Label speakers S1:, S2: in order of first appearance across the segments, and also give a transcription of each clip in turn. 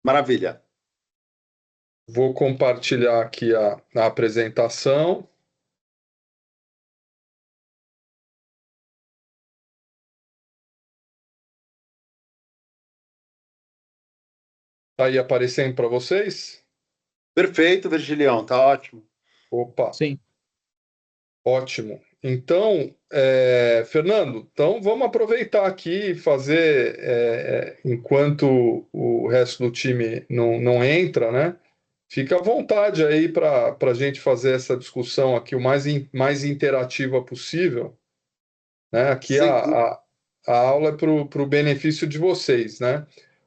S1: Maravilha.
S2: Vou compartilhar aqui a apresentação. Tá aí aparecendo para vocês?
S1: Perfeito, Virgilião, tá ótimo.
S2: Opa,
S3: Sim.
S2: ótimo. Então, Fernando, então vamos aproveitar aqui e fazer, enquanto o resto do time não entra, né? Fica à vontade aí para a gente fazer essa discussão aqui o mais interativa possível, né? Aqui
S1: Sem dúvida.
S2: a aula é para o benefício de vocês, né?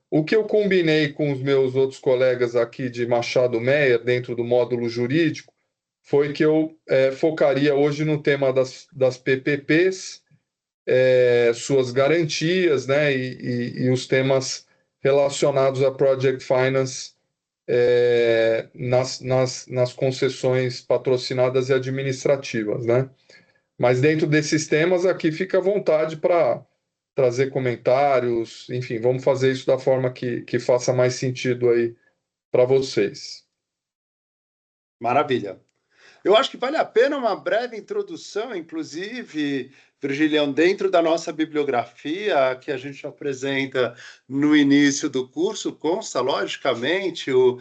S2: O que eu combinei com os meus outros colegas aqui de Machado Meyer, dentro do módulo jurídico, foi que eu focaria hoje no tema das PPPs, suas garantias, né, e os temas relacionados a Project Finance nas concessões patrocinadas e administrativas, né? Mas dentro desses temas aqui fica à vontade para trazer comentários, enfim, vamos fazer isso da forma que faça mais sentido aí para vocês.
S1: Maravilha. Eu acho que vale a pena uma breve introdução, inclusive, Virgilião, dentro da nossa bibliografia que a gente apresenta no início do curso, consta, logicamente, o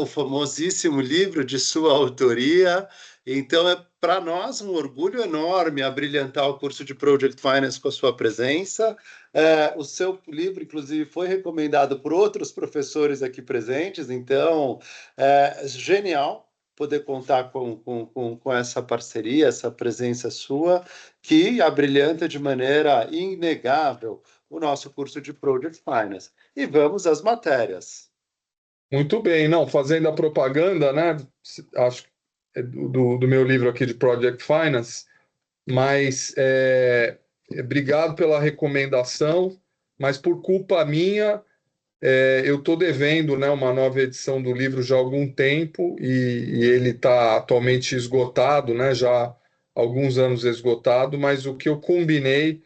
S1: famosíssimo livro de sua autoria. Então, é para nós um orgulho enorme abrilhantar o curso de Project Finance com a sua presença. O seu livro, inclusive, foi recomendado por outros professores aqui presentes, então, genial poder contar com essa parceria, essa presença sua, que abrilhanta de maneira inegável o nosso curso de Project Finance. E vamos às matérias.
S2: Muito bem, não, fazendo a propaganda, né? Acho que é do meu livro aqui de Project Finance, mas obrigado pela recomendação, mas por culpa minha, eu estou devendo, né, uma nova edição do livro já há algum tempo e ele está atualmente esgotado, né, já há alguns anos esgotado, mas o que eu combinei,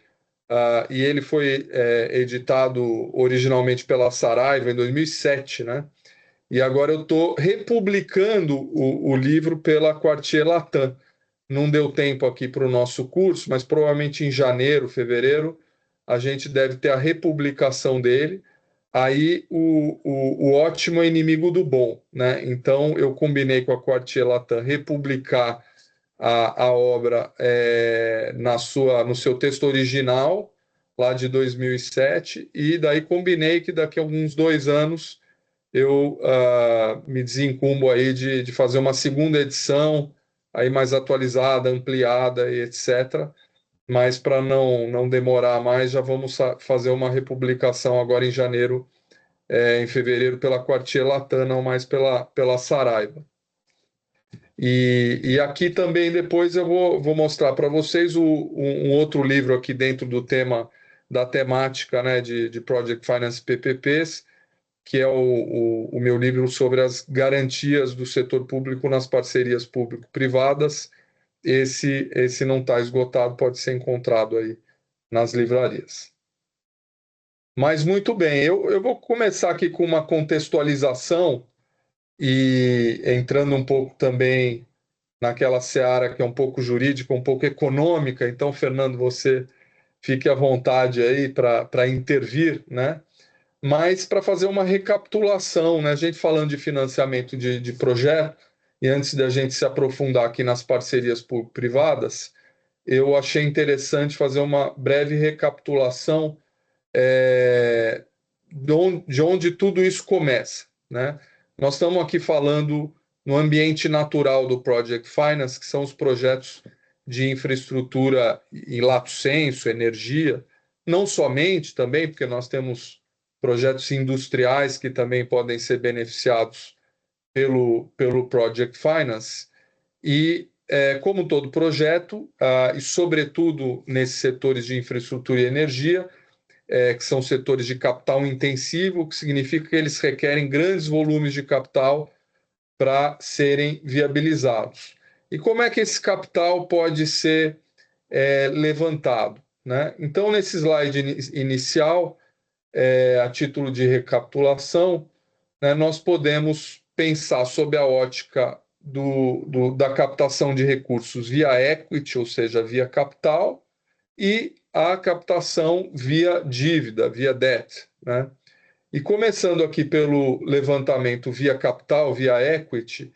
S2: e ele foi editado originalmente pela Saraiva em 2007, né? E agora eu estou republicando o livro pela Quartier Latam. Não deu tempo aqui para o nosso curso, mas provavelmente em janeiro, fevereiro, a gente deve ter a republicação dele. Aí o ótimo é inimigo do bom, né? Então eu combinei com a Quartier Latam republicar a obra no seu texto original, lá de 2007, e daí combinei que daqui a alguns 2 anos eu me desencumbo aí de fazer uma segunda edição, aí mais atualizada, ampliada e etc. Mas para não demorar mais, já vamos fazer uma republicação agora em janeiro, em fevereiro, pela Quartier Latam, não mais pela Saraiva. E aqui também depois eu vou mostrar para vocês um outro livro aqui dentro do tema, da temática, né, de Project Finance PPPs, que é o meu livro sobre as garantias do setor público nas parcerias público-privadas. Esse não está esgotado, pode ser encontrado aí nas livrarias. Mas muito bem, eu vou começar aqui com uma contextualização e entrando um pouco também naquela seara que é um pouco jurídica, um pouco econômica. Então, Fernando, você fique à vontade aí para intervir, né? Mas para fazer uma recapitulação, né? A gente falando de financiamento de projeto, e antes da gente se aprofundar aqui nas parcerias público-privadas, eu achei interessante fazer uma breve recapitulação de onde tudo isso começa, né? Nós estamos aqui falando no ambiente natural do Project Finance, que são os projetos de infraestrutura em lato sensu, energia, não somente também, porque nós temos projetos industriais que também podem ser beneficiados pelo Project Finance, e como todo projeto, e sobretudo nesses setores de infraestrutura e energia, que são setores de capital intensivo, o que significa que eles requerem grandes volumes de capital para serem viabilizados. E como é que esse capital pode ser levantado, né? Então, nesse slide inicial, a título de recapitulação, né, nós podemos pensar sob a ótica da captação de recursos via equity, ou seja, via capital, e a captação via dívida, via debt, né? E começando aqui pelo levantamento via capital, via equity,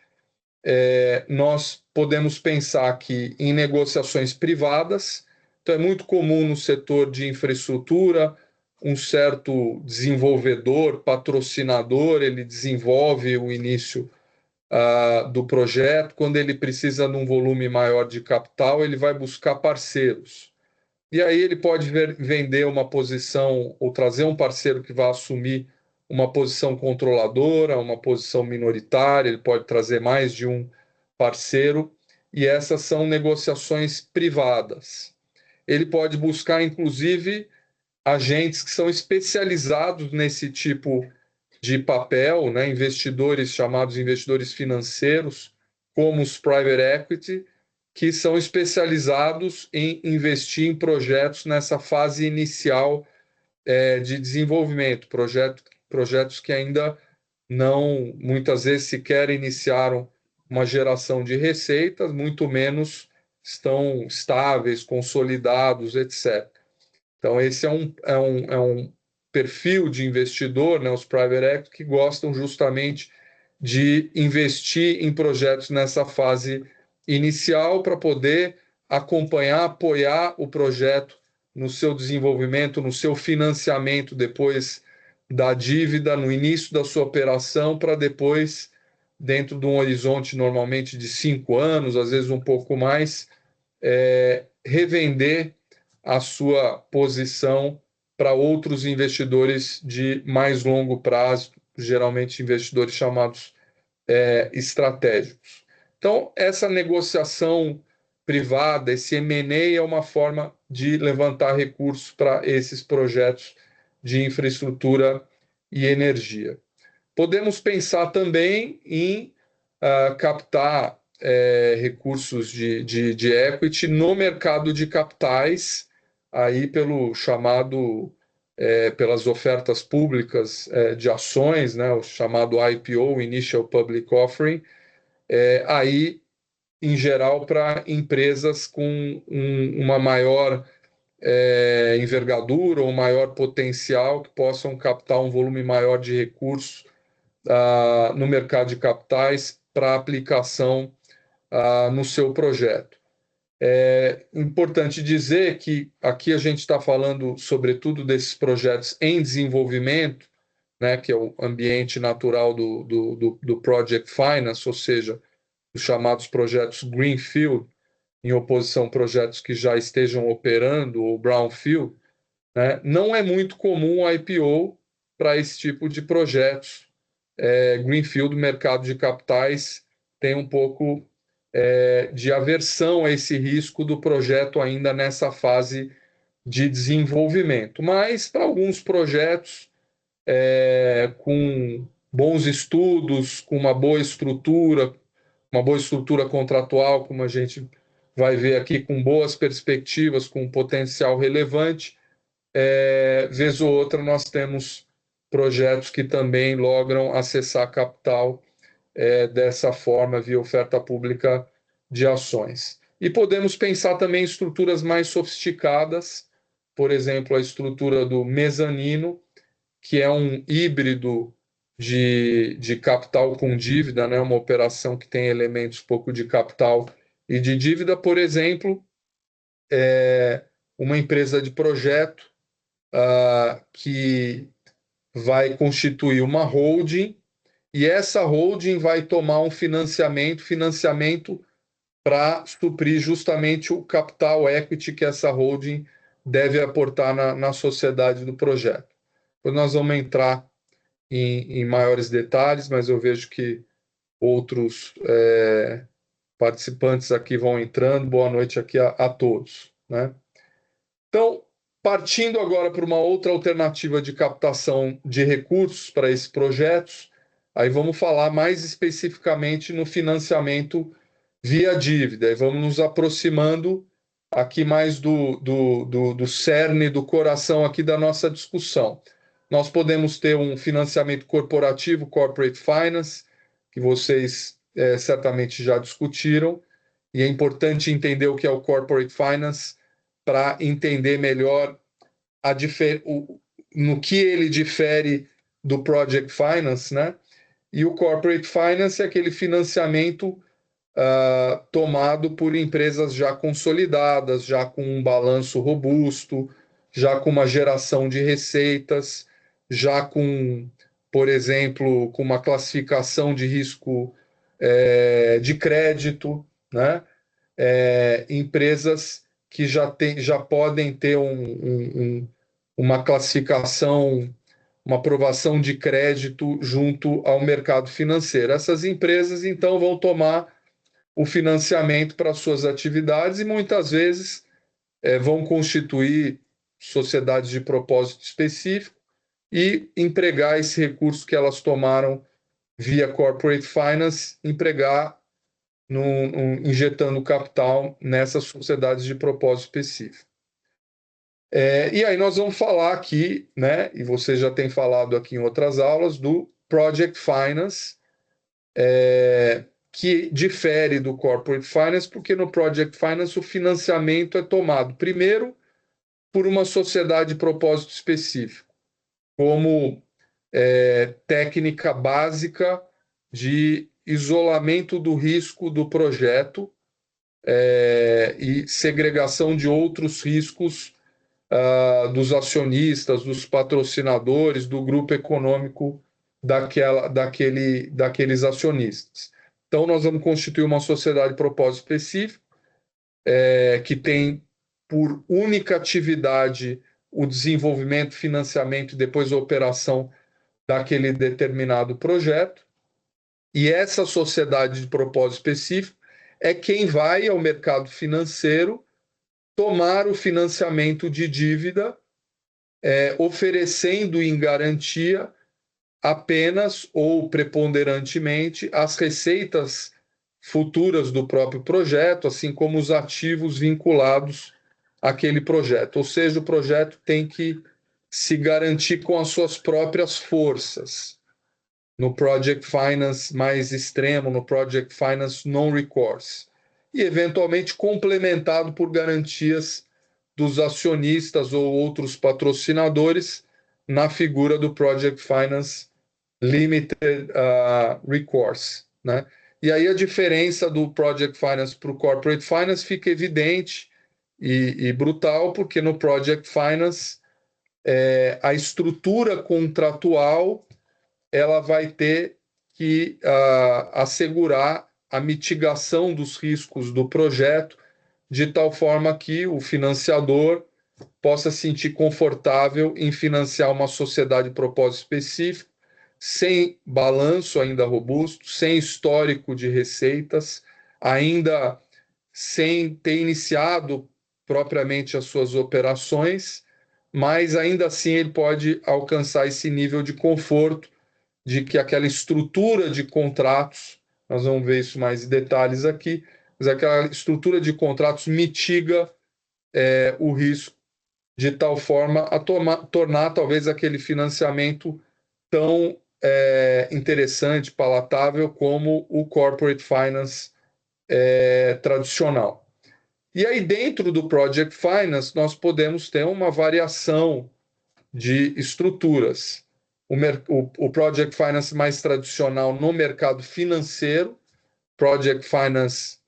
S2: nós podemos pensar aqui em negociações privadas. Então, é muito comum no setor de infraestrutura, um certo desenvolvedor, patrocinador, ele desenvolve o início do projeto. Quando ele precisa de um volume maior de capital, ele vai buscar parceiros. E aí ele pode vender uma posição ou trazer um parceiro que vai assumir uma posição controladora, uma posição minoritária, ele pode trazer mais de um parceiro, e essas são negociações privadas. Ele pode buscar, inclusive, agentes que são especializados nesse tipo de papel, né? Investidores chamados investidores financeiros, como os private equity, que são especializados em investir em projetos nessa fase inicial de desenvolvimento, projetos que ainda não, muitas vezes, sequer iniciaram uma geração de receitas, muito menos estão estáveis, consolidados, etc. Então, esse é um perfil de investidor, né, os private equity, que gostam justamente de investir em projetos nessa fase inicial para poder acompanhar, apoiar o projeto no seu desenvolvimento, no seu financiamento depois da dívida, no início da sua operação, para depois, dentro de um horizonte normalmente de 5 anos, às vezes um pouco mais, revender a sua posição para outros investidores de mais longo prazo, geralmente investidores chamados estratégicos. Então, essa negociação privada, esse M&A, é uma forma de levantar recursos para esses projetos de infraestrutura e energia. Podemos pensar também em captar recursos de equity no mercado de capitais, aí pelo chamado, pelas ofertas públicas de ações, né, o chamado IPO, Initial Public Offering, aí, em geral, para empresas com uma maior envergadura ou maior potencial, que possam captar um volume maior de recursos no mercado de capitais para aplicação no seu projeto. É importante dizer que aqui a gente está falando, sobretudo, desses projetos em desenvolvimento, né, que é o ambiente natural do Project Finance, ou seja, os chamados projetos Greenfield, em oposição a projetos que já estejam operando, ou Brownfield, né? Não é muito comum o IPO para esse tipo de projetos. Greenfield, mercado de capitais, tem um pouco de aversão a esse risco do projeto ainda nessa fase de desenvolvimento. Mas para alguns projetos com bons estudos, com uma boa estrutura contratual, como a gente vai ver aqui, com boas perspectivas, com um potencial relevante, vez ou outra nós temos projetos que também logram acessar capital dessa forma, via oferta pública de ações. E podemos pensar também em estruturas mais sofisticadas, por exemplo, a estrutura do mezanino, que é um híbrido de capital com dívida, né? Uma operação que tem elementos pouco de capital e de dívida. Por exemplo, uma empresa de projeto que vai constituir uma holding, e essa holding vai tomar um financiamento para suprir justamente o capital equity que essa holding deve aportar na sociedade do projeto. Depois nós vamos entrar em maiores detalhes, mas eu vejo que outros participantes aqui vão entrando. Boa noite aqui a todos, né? Então, partindo agora para uma outra alternativa de captação de recursos para esses projetos, aí vamos falar mais especificamente no financiamento via dívida, e vamos nos aproximando aqui mais do cerne, do coração aqui da nossa discussão. Nós podemos ter um financiamento corporativo, corporate finance, que vocês certamente já discutiram, e é importante entender o que é o corporate finance para entender melhor no que ele difere do project finance, né? E o corporate finance é aquele financiamento tomado por empresas já consolidadas, já com um balanço robusto, já com uma geração de receitas, já com, por exemplo, com uma classificação de risco de crédito, né? Empresas que já podem ter uma classificação, uma aprovação de crédito junto ao mercado financeiro. Essas empresas, então, vão tomar o financiamento para suas atividades e muitas vezes vão constituir sociedades de propósito específico e empregar esse recurso que elas tomaram via corporate finance, injetando capital nessas sociedades de propósito específico. E aí nós vamos falar aqui, né, e você já tem falado aqui em outras aulas, do Project Finance, que difere do Corporate Finance, porque no Project Finance o financiamento é tomado primeiro por uma sociedade de propósito específico, como técnica básica de isolamento do risco do projeto e segregação de outros riscos dos acionistas, dos patrocinadores, do grupo econômico daqueles acionistas. Então, nós vamos constituir uma sociedade de propósito específico, que tem por única atividade o desenvolvimento, financiamento e depois a operação daquele determinado projeto. E essa sociedade de propósito específico é quem vai ao mercado financeiro tomar o financiamento de dívida, oferecendo em garantia apenas ou preponderantemente as receitas futuras do próprio projeto, assim como os ativos vinculados àquele projeto. Ou seja, o projeto tem que se garantir com as suas próprias forças. No Project Finance mais extremo, no Project Finance non-recourse. E, eventualmente, complementado por garantias dos acionistas ou outros patrocinadores na figura do Project Finance Limited Recourse, né? E aí a diferença do Project Finance para o Corporate Finance fica evidente e brutal, porque no Project Finance a estrutura contratual ela vai ter que assegurar a mitigação dos riscos do projeto, de tal forma que o financiador possa se sentir confortável em financiar uma sociedade de propósito específico, sem balanço ainda robusto, sem histórico de receitas, ainda sem ter iniciado propriamente as suas operações, mas ainda assim ele pode alcançar esse nível de conforto de que aquela estrutura de contratos, nós vamos ver isso mais em detalhes aqui, mas aquela estrutura de contratos mitiga o risco de tal forma a tornar talvez aquele financiamento tão interessante, palatável, como o corporate finance tradicional. E aí, dentro do project finance, nós podemos ter uma variação de estruturas. O project finance mais tradicional no mercado financeiro, project finance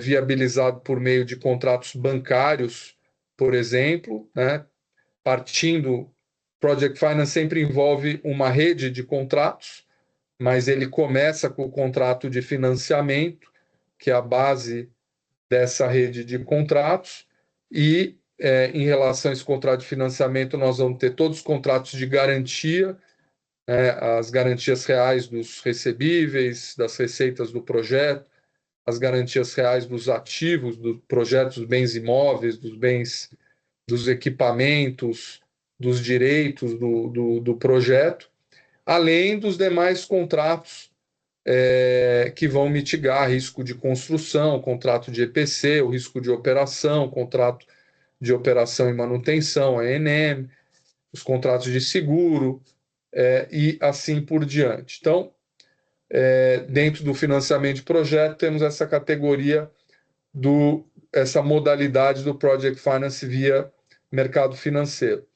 S2: viabilizado por meio de contratos bancários, por exemplo, né? Project Finance sempre envolve uma rede de contratos, mas ele começa com o contrato de financiamento, que é a base dessa rede de contratos, e em relação a esse contrato de financiamento, nós vamos ter todos os contratos de garantia, as garantias reais dos recebíveis, das receitas do projeto, as garantias reais dos ativos do projeto, dos bens imóveis, dos bens, dos equipamentos, dos direitos do projeto, além dos demais contratos que vão mitigar risco de construção, contrato de EPC, o risco de operação, contrato de operação e manutenção, ENM, os contratos de seguro e assim por diante. Então, dentro do financiamento de projeto, temos essa categoria essa modalidade do Project Finance via mercado financeiro.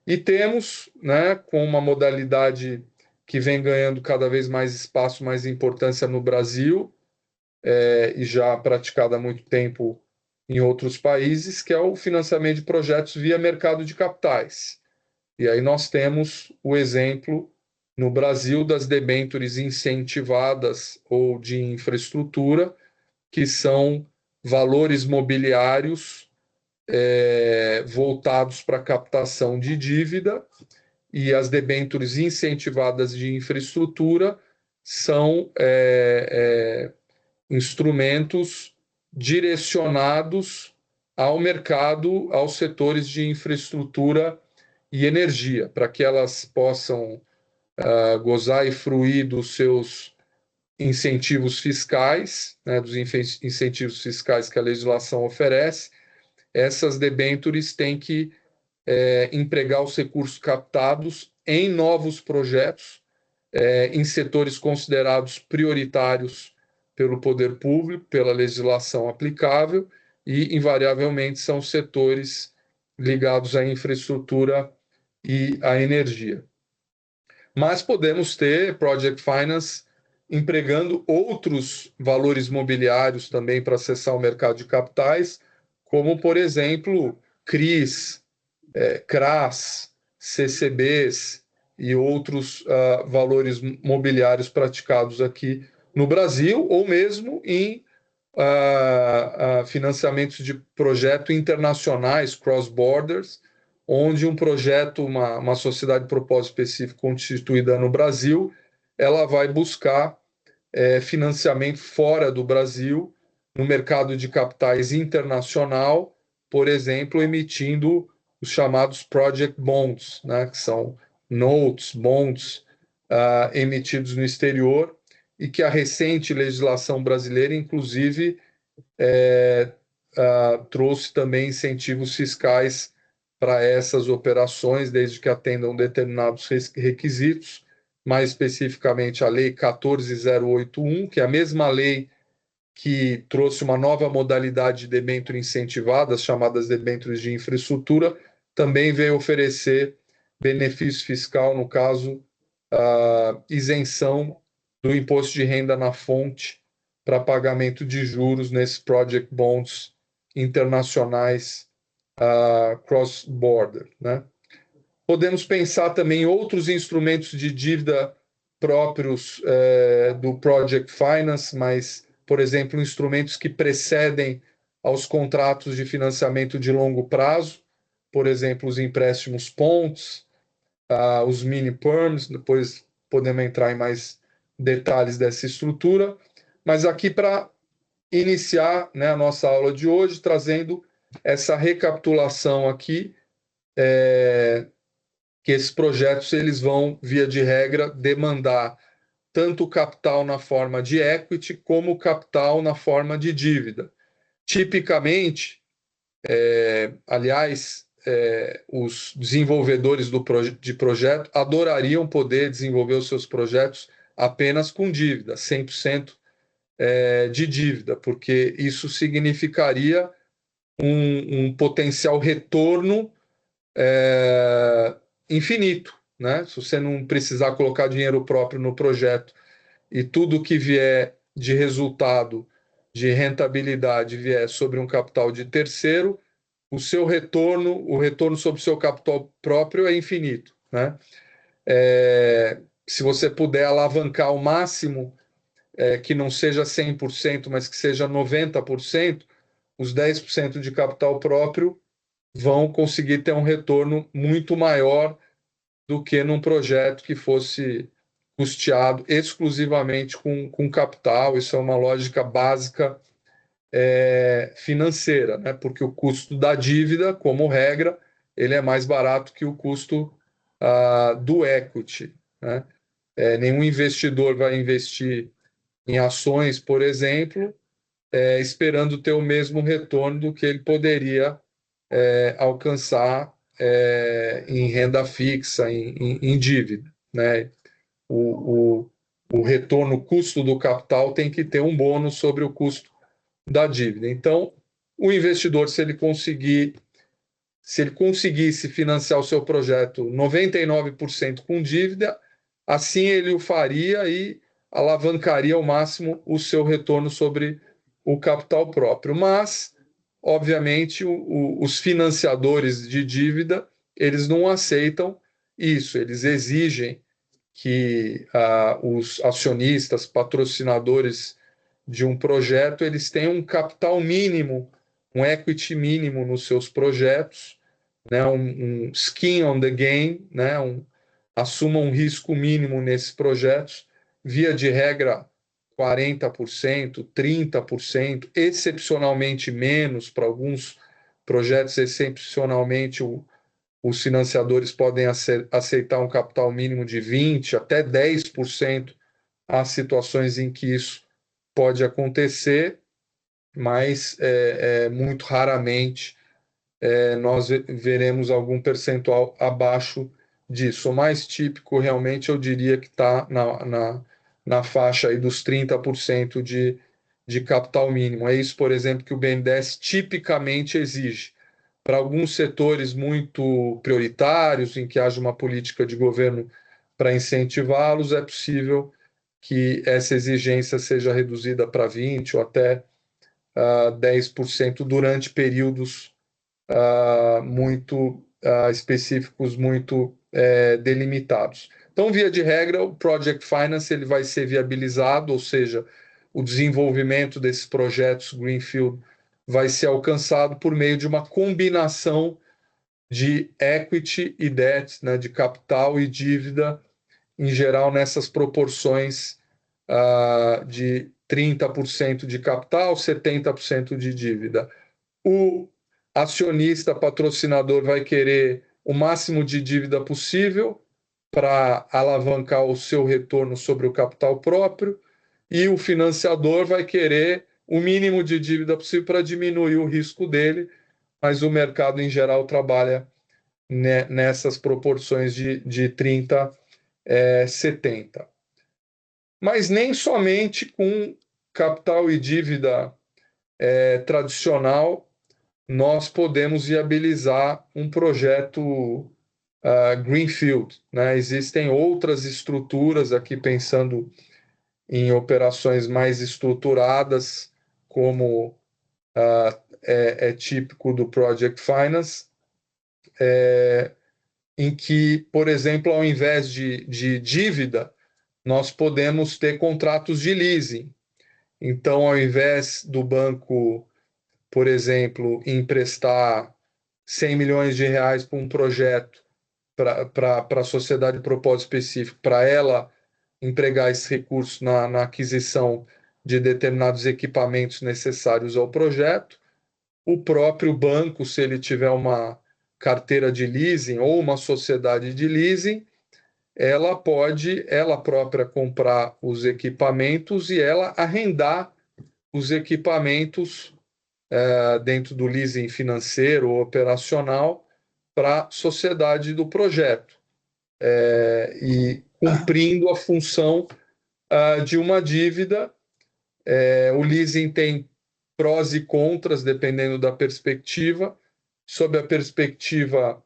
S2: E temos, né, com uma modalidade que vem ganhando cada vez mais espaço, mais importância no Brasil, e já praticada há muito tempo em outros países, que é o financiamento de projetos via mercado de capitais. E aí nós temos o exemplo no Brasil das debêntures incentivadas ou de infraestrutura, que são valores mobiliários voltados para a captação de dívida, e as debêntures incentivadas de infraestrutura são instrumentos direcionados ao mercado, aos setores de infraestrutura e energia, para que elas possam gozar e fruir dos seus incentivos fiscais, né, dos incentivos fiscais que a legislação oferece. Essas debêntures têm que empregar os recursos captados em novos projetos, em setores considerados prioritários pelo poder público, pela legislação aplicável, e, invariavelmente, são setores ligados à infraestrutura e à energia. Mas podemos ter Project Finance empregando outros valores mobiliários também para acessar o mercado de capitais, como, por exemplo, CRIs, CRAs, CCBs e outros valores mobiliários praticados aqui no Brasil, ou mesmo em financiamentos de projetos internacionais, cross-borders, onde um projeto, uma sociedade de propósito específico constituída no Brasil, ela vai buscar financiamento fora do Brasil, no mercado de capitais internacional, por exemplo, emitindo os chamados project bonds, né, que são notes, bonds emitidos no exterior, e que a recente legislação brasileira, inclusive, trouxe também incentivos fiscais para essas operações, desde que atendam determinados requisitos, mais especificamente a Lei 14.081, que é a mesma lei que trouxe uma nova modalidade de debênture incentivada, chamadas debêntures de infraestrutura, também veio oferecer benefício fiscal, no caso, isenção do imposto de renda na fonte para pagamento de juros nesses project bonds internacionais cross-border, né? Podemos pensar também em outros instrumentos de dívida próprios do Project Finance, mas, por exemplo, instrumentos que precedem aos contratos de financiamento de longo prazo, por exemplo, os empréstimos pontos, os mini-perms, depois podemos entrar em mais detalhes dessa estrutura, mas aqui para iniciar, né, a nossa aula de hoje, trazendo essa recapitulação aqui, que esses projetos eles vão, via de regra, demandar tanto capital na forma de equity como capital na forma de dívida. Tipicamente, aliás, os desenvolvedores de projeto adorariam poder desenvolver os seus projetos apenas com dívida, 100% de dívida, porque isso significaria um potencial retorno infinito, né? Se você não precisar colocar dinheiro próprio no projeto e tudo que vier de resultado, de rentabilidade, vier sobre um capital de terceiro, o seu retorno, o retorno sobre o seu capital próprio é infinito, né? Se você puder alavancar ao máximo, que não seja 100%, mas que seja 90%, os 10% de capital próprio vão conseguir ter um retorno muito maior do que num projeto que fosse custeado exclusivamente com capital. Isso é uma lógica básica financeira, né? Porque o custo da dívida, como regra, ele é mais barato que o custo do equity, né? Nenhum investidor vai investir em ações, por exemplo, esperando ter o mesmo retorno do que ele poderia alcançar em renda fixa, em dívida, né? O retorno, o custo do capital tem que ter um bônus sobre o custo da dívida. Então, o investidor, se ele conseguisse financiar o seu projeto 99% com dívida, assim ele o faria e alavancaria ao máximo o seu retorno sobre o capital próprio. Mas, obviamente, os financiadores de dívida, eles não aceitam isso, eles exigem que os acionistas, patrocinadores de um projeto, eles tenham um capital mínimo, um equity mínimo nos seus projetos, né, um skin on the game, né, assuma um risco mínimo nesses projetos, via de regra 40%, 30%, excepcionalmente menos para alguns projetos, excepcionalmente os financiadores podem aceitar um capital mínimo de 20% até 10%. Há situações em que isso pode acontecer, mas muito raramente nós veremos algum percentual abaixo disso. O mais típico, realmente, eu diria que está na faixa aí dos 30% de capital mínimo. É isso, por exemplo, que o BNDES tipicamente exige. Para alguns setores muito prioritários, em que haja uma política de governo para incentivá-los, é possível que essa exigência seja reduzida para 20% ou até 10% durante períodos muito específicos, muito delimitados. Então, via de regra, o Project Finance ele vai ser viabilizado, ou seja, o desenvolvimento desses projetos Greenfield vai ser alcançado por meio de uma combinação de equity e debt, né, de capital e dívida, em geral, nessas proporções de 30% de capital, 70% de dívida. O acionista patrocinador vai querer o máximo de dívida possível para alavancar o seu retorno sobre o capital próprio, e o financiador vai querer o mínimo de dívida possível para diminuir o risco dele, mas o mercado em geral trabalha nessas proporções de 30 70. Mas nem somente com capital e dívida tradicional nós podemos viabilizar um projeto Greenfield, né? Existem outras estruturas aqui, pensando em operações mais estruturadas, como é típico do Project Finance, em que, por exemplo, ao invés de dívida, nós podemos ter contratos de leasing. Então, ao invés do banco, por exemplo, emprestar 100 milhões de reais para um projeto, para a sociedade de propósito específico, para ela empregar esse recurso na aquisição de determinados equipamentos necessários ao projeto, o próprio banco, se ele tiver uma carteira de leasing ou uma sociedade de leasing, ela pode ela própria comprar os equipamentos e ela arrendar os equipamentos dentro do leasing financeiro ou operacional para a sociedade do projeto, e cumprindo a função de uma dívida. O leasing tem prós e contras, dependendo da perspectiva. Sob a perspectiva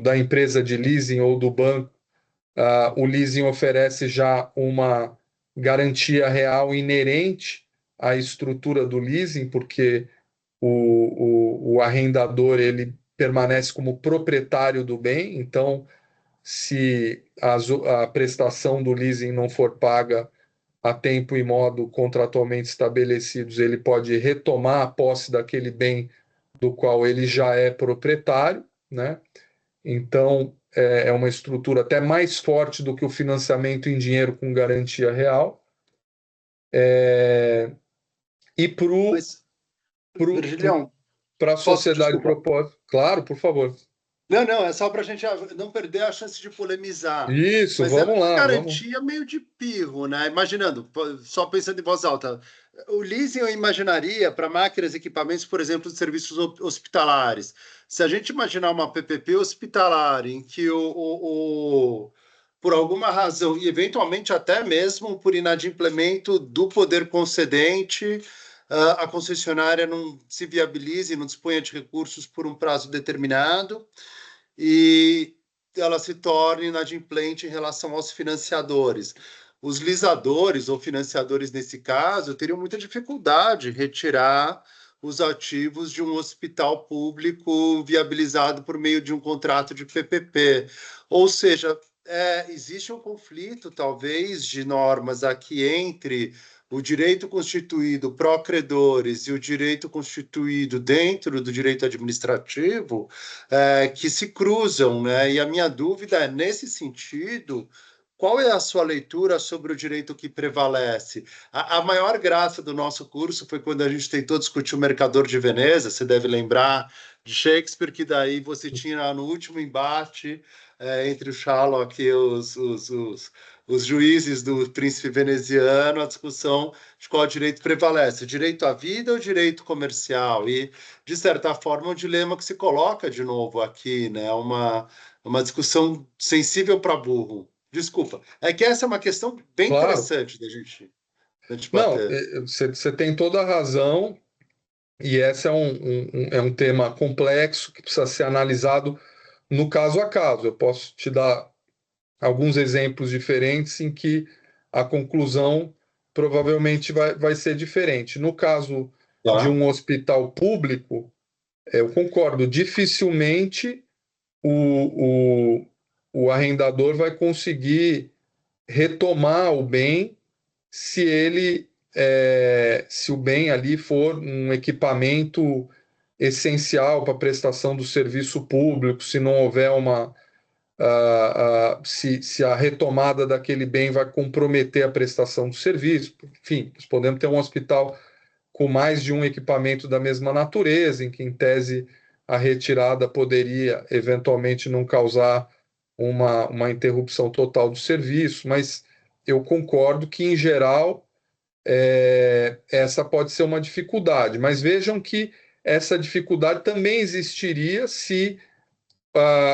S2: da empresa de leasing ou do banco, o leasing oferece já uma garantia real inerente à estrutura do leasing, porque o arrendador ele permanece como proprietário do bem. Então, se a prestação do leasing não for paga a tempo e modo contratualmente estabelecidos, ele pode retomar a posse daquele bem do qual ele já é proprietário, né? Então, é uma estrutura até mais forte do que o financiamento em dinheiro com garantia real. E
S1: Virgilião,
S2: para a sociedade de
S1: desculpa.
S2: propósito, claro, por favor.
S1: Não, não, é só para a gente não perder a chance de polemizar.
S2: Isso,
S1: Mas é
S2: vamos
S1: uma
S2: lá, vamos.
S1: garantia meio de pirro, né? Imaginando, só pensando em voz alta, o leasing eu imaginaria para máquinas e equipamentos, por exemplo, de serviços hospitalares. Se a gente imaginar uma PPP hospitalar em que por alguma razão, e eventualmente até mesmo por inadimplemento do poder concedente, a concessionária não se viabilize, não disponha de recursos por um prazo determinado e ela se torne inadimplente em relação aos financiadores. Os lisadores ou financiadores, nesse caso, teriam muita dificuldade em retirar os ativos de um hospital público viabilizado por meio de um contrato de PPP. Ou seja, existe um conflito, talvez, de normas aqui entre o direito constituído pró-credores e o direito constituído dentro do direito administrativo, que se cruzam, né? E a minha dúvida é, nesse sentido, qual é a sua leitura sobre o direito que prevalece? A maior graça do nosso curso foi quando a gente tentou discutir o Mercador de Veneza, você deve lembrar de Shakespeare, que daí você tinha no último embate entre o Shylock e os juízes do príncipe veneziano, a discussão de qual direito prevalece, o direito à vida ou o direito comercial? E, de certa forma, um dilema que se coloca de novo aqui, né? Uma discussão sensível para burro. Desculpa. É que essa é uma questão bem
S2: Claro.
S1: interessante da gente
S2: Não,
S1: bater.
S2: você tem toda a razão, e esse é é um tema complexo que precisa ser analisado no caso a caso. Eu posso te dar alguns exemplos diferentes em que a conclusão provavelmente vai ser diferente. No caso de
S1: Tá?
S2: um hospital público, eu concordo, dificilmente o, o, o arrendador vai conseguir retomar o bem se se o bem ali for um equipamento essencial para a prestação do serviço público, se não houver se a retomada daquele bem vai comprometer a prestação do serviço. Enfim, nós podemos ter um hospital com mais de um equipamento da mesma natureza, em que, em tese, a retirada poderia eventualmente não causar uma interrupção total do serviço, mas eu concordo que, em geral, essa pode ser uma dificuldade. Mas vejam que essa dificuldade também existiria se,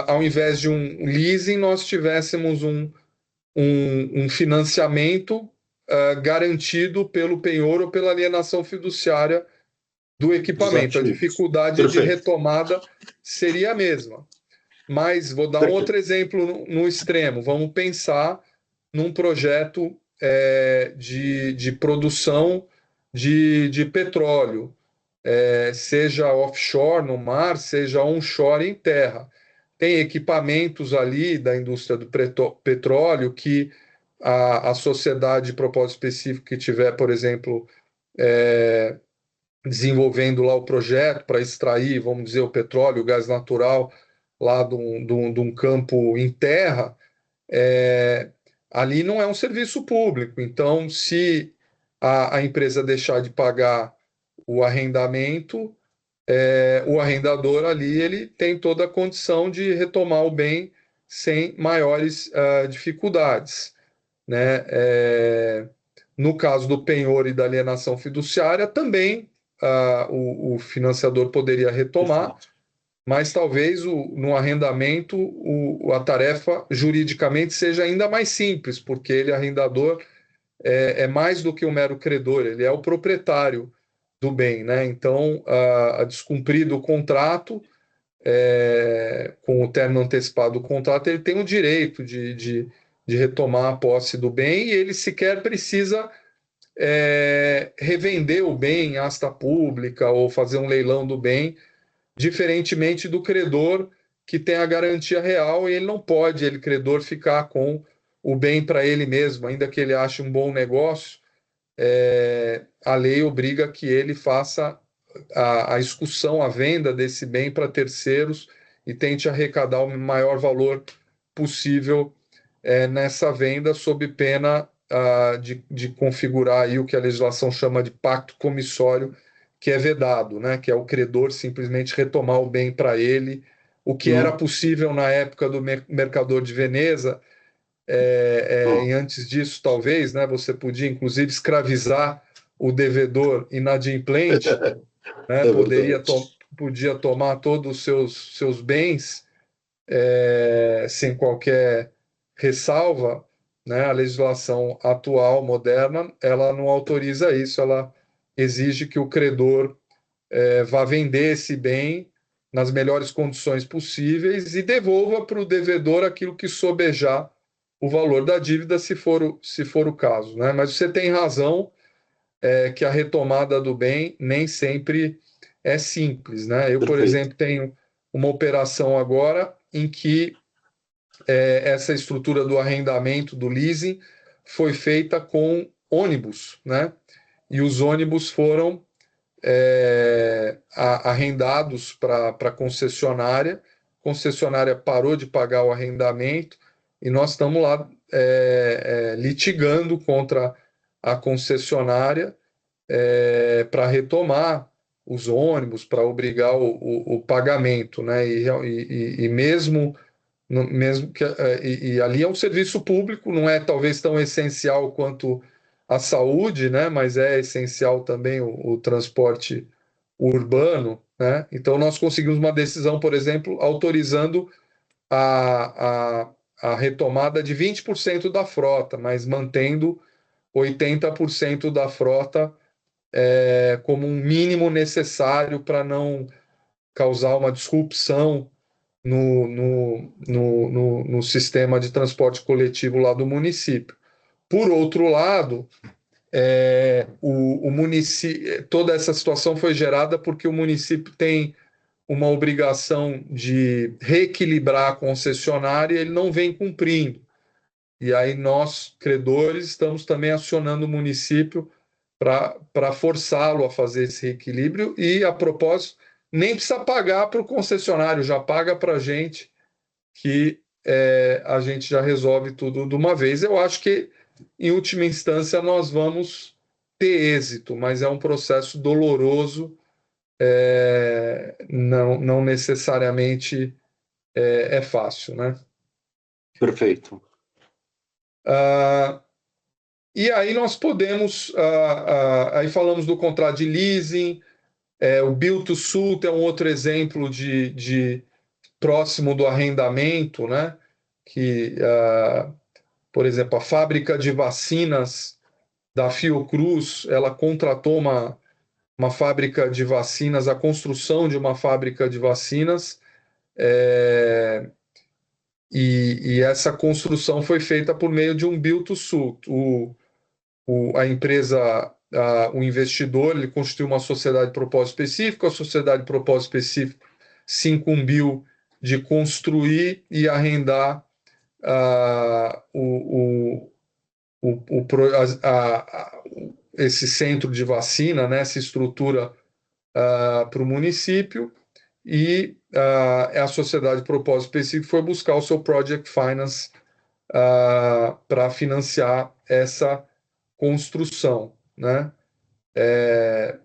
S2: ao invés de um leasing, nós tivéssemos um financiamento garantido pelo penhor ou pela alienação fiduciária do
S1: Dos
S2: equipamento. A
S1: ativos.
S2: dificuldade de
S1: Perfeito.
S2: retomada seria a mesma. Mas vou dar um outro
S1: Perfeito.
S2: exemplo no extremo. Vamos pensar num projeto de produção de petróleo, seja offshore no mar, seja onshore em terra. Tem equipamentos ali da indústria do petróleo que a sociedade de propósito específico que tiver, por exemplo, é, desenvolvendo lá o projeto para extrair, vamos dizer, o petróleo, o gás natural lá de um campo em terra, é, ali não é um serviço público. Então, se a empresa deixar de pagar o arrendamento, o arrendador ali ele tem toda a condição de retomar o bem sem maiores dificuldades, né? No caso do penhor e da alienação fiduciária, também o financiador poderia retomar,
S1: Perfeito.
S2: mas talvez no arrendamento a tarefa juridicamente seja ainda mais simples, porque ele, arrendador, é mais do que um mero credor, ele é o proprietário do bem, né? Então, a descumprir do contrato, com o término antecipado do contrato, ele tem o direito de retomar a posse do bem e ele sequer precisa revender o bem em asta pública ou fazer um leilão do bem, diferentemente do credor que tem a garantia real e ele não pode, ele credor, ficar com o bem para ele mesmo, ainda que ele ache um bom negócio, a lei obriga que ele faça a excursão, a venda desse bem para terceiros e tente arrecadar o maior valor possível nessa venda, sob pena de configurar aí o que a legislação chama de pacto comissório, que é vedado, né? Que é o credor simplesmente retomar o bem para ele o que era possível na época do Mercador de Veneza, e antes disso, talvez, né, você podia, inclusive, escravizar o devedor inadimplente, né, podia tomar todos os seus bens sem qualquer ressalva, né? A legislação atual, moderna, ela não autoriza isso, ela exige que o credor vá vender esse bem nas melhores condições possíveis e devolva para o devedor aquilo que sobejar o valor da dívida, se for o caso, né? Mas você tem razão, que a retomada do bem nem sempre é simples, né? Eu, por
S1: Perfeito.
S2: exemplo, tenho uma operação agora em que essa estrutura do arrendamento, do leasing, foi feita com ônibus, né? E os ônibus foram arrendados para a concessionária. A concessionária parou de pagar o arrendamento e nós estamos lá litigando contra a concessionária para retomar os ônibus, para obrigar o pagamento, né? E mesmo mesmo que e ali é um serviço público, não é talvez tão essencial quanto a saúde, né? Mas é essencial também o transporte urbano, né? Então nós conseguimos uma decisão, por exemplo, autorizando a, a retomada de 20% da frota, mas mantendo 80% da frota como um mínimo necessário para não causar uma disrupção no sistema de transporte coletivo lá do município. Por outro lado, o município, toda essa situação foi gerada porque o município tem uma obrigação de reequilibrar a concessionária e ele não vem cumprindo. E aí nós, credores, estamos também acionando o município para forçá-lo a fazer esse reequilíbrio e, a propósito, nem precisa pagar para o concessionário, já paga para a gente, que a gente já resolve tudo de uma vez. Eu acho que, em última instância, nós vamos ter êxito, mas é um processo doloroso, não necessariamente é fácil, né?
S1: Perfeito.
S2: E aí nós podemos, aí falamos do contrato de leasing, o build to suit é um outro exemplo de próximo do arrendamento, né? Que, por exemplo, a fábrica de vacinas da Fiocruz, ela contratou uma fábrica de vacinas, a construção de uma fábrica de vacinas, e essa construção foi feita por meio de um build to suit. A empresa, o investidor, ele constituiu uma sociedade de propósito específico, a sociedade de propósito específico se incumbiu de construir e arrendar esse centro de vacina, né, essa estrutura para o município, e a sociedade de propósito específico foi buscar o seu Project Finance para financiar essa construção, né?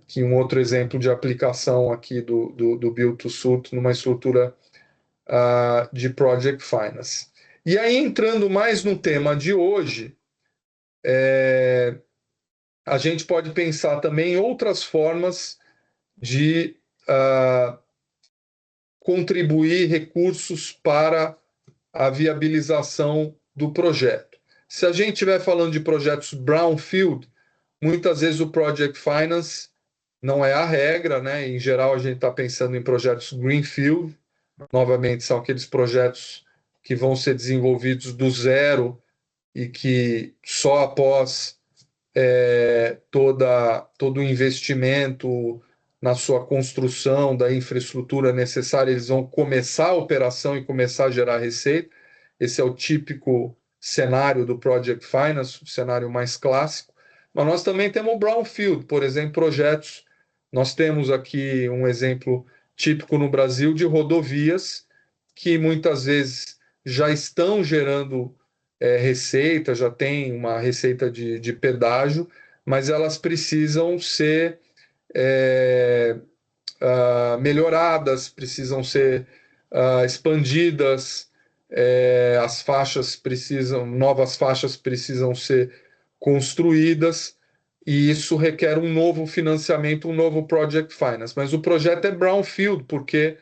S2: Que um outro exemplo de aplicação aqui do Build to Suit numa estrutura de Project Finance. E aí, entrando mais no tema de hoje, a gente pode pensar também em outras formas de contribuir recursos para a viabilização do projeto. Se a gente estiver falando de projetos brownfield, muitas vezes o Project Finance não é a regra, né? Em geral, a gente está pensando em projetos greenfield. Novamente, são aqueles projetos que vão ser desenvolvidos do zero e que só após todo o investimento na sua construção da infraestrutura necessária, eles vão começar a operação e começar a gerar receita. Esse é o típico cenário do Project Finance, o cenário mais clássico. Mas nós também temos o Brownfield, por exemplo, projetos. Nós temos aqui um exemplo típico no Brasil de rodovias que muitas vezes já estão gerando receita, já tem uma receita de pedágio, mas elas precisam ser melhoradas, precisam ser expandidas, as faixas novas faixas precisam ser construídas, e isso requer um novo financiamento, um novo Project Finance. Mas o projeto é brownfield, porque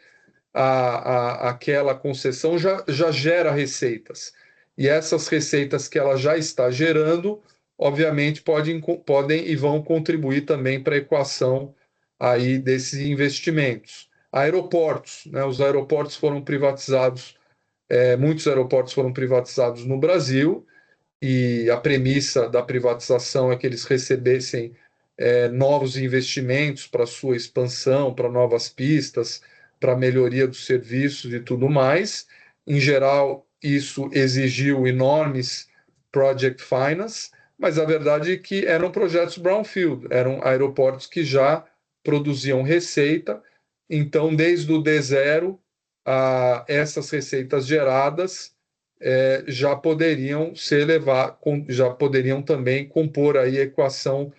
S2: aquela concessão já gera receitas. E essas receitas que ela já está gerando, obviamente, podem e vão contribuir também para a equação aí desses investimentos. Aeroportos, né? Os aeroportos foram privatizados, muitos aeroportos foram privatizados no Brasil, e a premissa da privatização é que eles recebessem novos investimentos para sua expansão, para novas pistas, para melhoria dos serviços e tudo mais. Em geral, isso exigiu enormes project finance, mas a verdade é que eram projetos brownfield, eram aeroportos que já produziam receita. Então, desde o D0, essas receitas geradas já poderiam já poderiam também compor aí a equação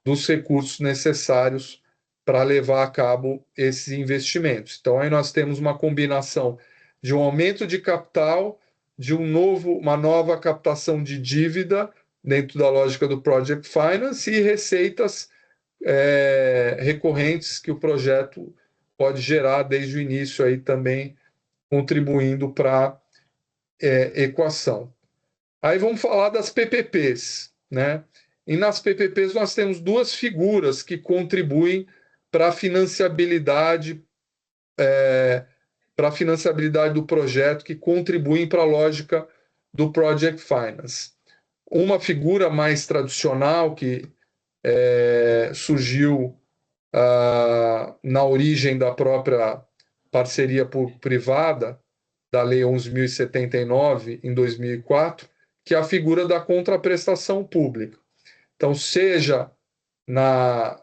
S2: dos recursos necessários para levar a cabo esses investimentos. Então, aí nós temos uma combinação de um aumento de capital, de uma nova captação de dívida dentro da lógica do Project Finance e receitas recorrentes que o projeto pode gerar desde o início, aí também contribuindo para equação. Aí vamos falar das PPPs, né? E nas PPPs nós temos duas figuras que contribuem para a financiabilidade, do projeto, que contribuem para a lógica do Project Finance. Uma figura mais tradicional que surgiu na origem da própria parceria público-privada, da Lei 11.079, em 2004, que é a figura da contraprestação pública. Então, seja na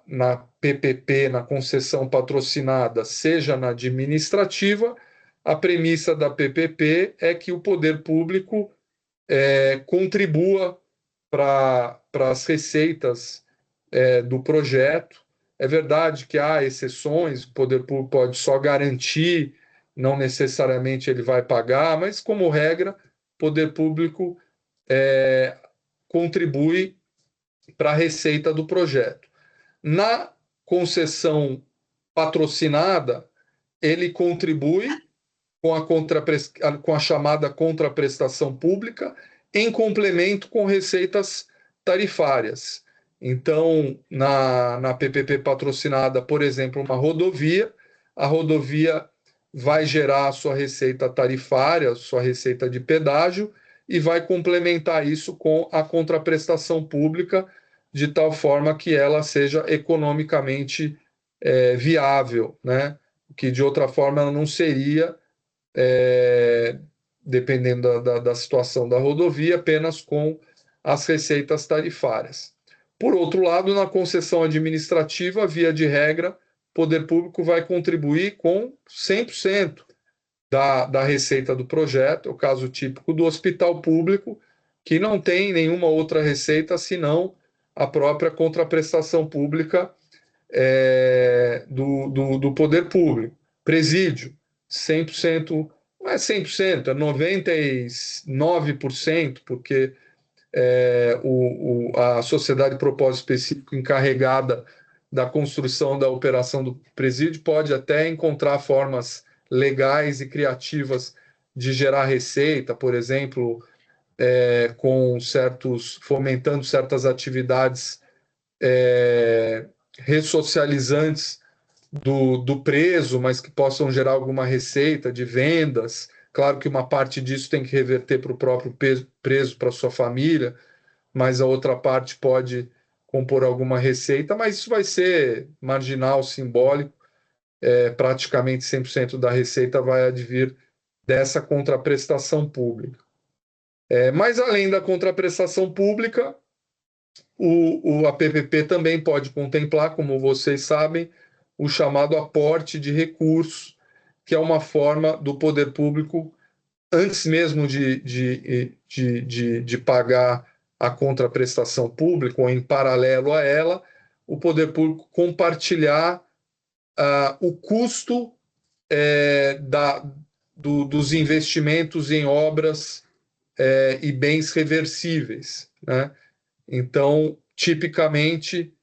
S2: PPP, na concessão patrocinada, seja na administrativa, a premissa da PPP é que o poder público contribua para as receitas do projeto. É verdade que há exceções, o poder público pode só garantir, não necessariamente ele vai pagar, mas, como regra, o poder público contribui para a receita do projeto. Na concessão patrocinada, ele contribui com a chamada contraprestação pública, em complemento com receitas tarifárias. Então, na PPP patrocinada, por exemplo, uma rodovia, a rodovia vai gerar a sua receita tarifária, sua receita de pedágio, e vai complementar isso com a contraprestação pública, de tal forma que ela seja economicamente viável, né? Que de outra forma ela não seria, dependendo da situação da rodovia, apenas com as receitas tarifárias. Por outro lado, na concessão administrativa, via de regra, o poder público vai contribuir com 100% da receita do projeto, é o caso típico do hospital público, que não tem nenhuma outra receita senão a própria contraprestação pública do poder público. Presídio, 100%, não é 100%, é 99%, porque a sociedade de propósito específico encarregada da construção da operação do presídio pode até encontrar formas legais e criativas de gerar receita, por exemplo, fomentando certas atividades ressocializantes do preso, mas que possam gerar alguma receita de vendas. Claro que uma parte disso tem que reverter para o próprio preso, para a sua família, mas a outra parte pode compor alguma receita, mas isso vai ser marginal, simbólico. Praticamente 100% da receita vai advir dessa contraprestação pública. Mas, além da contraprestação pública, a PPP também pode contemplar, como vocês sabem, o chamado aporte de recursos, que é uma forma do poder público, antes mesmo de pagar a contraprestação pública, ou em paralelo a ela, o poder público compartilhar o custo dos investimentos em obras e bens reversíveis, né? Então, tipicamente,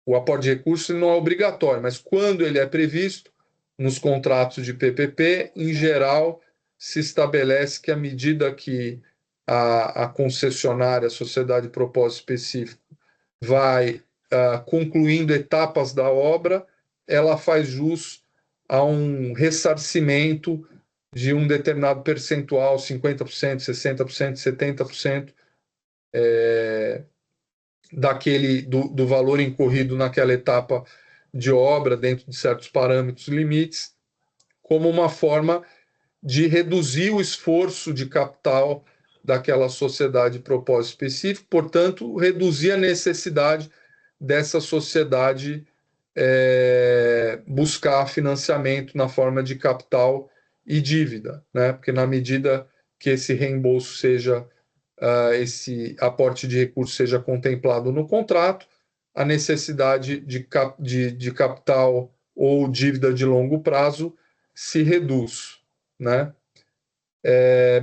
S2: o aporte de recursos não é obrigatório, mas quando ele é previsto nos contratos de PPP, em geral, se estabelece que à medida que a concessionária, a sociedade de propósito específico, vai concluindo etapas da obra, ela faz jus a um ressarcimento de um determinado percentual, 50%, 60%, 70%, do valor incorrido naquela etapa de obra, dentro de certos parâmetros limites, como uma forma de reduzir o esforço de capital daquela sociedade de propósito específico, portanto, reduzir a necessidade dessa sociedade buscar financiamento na forma de capital e dívida, né? Porque na medida que esse reembolso seja, esse aporte de recursos seja contemplado no contrato, a necessidade de capital ou dívida de longo prazo se reduz, né?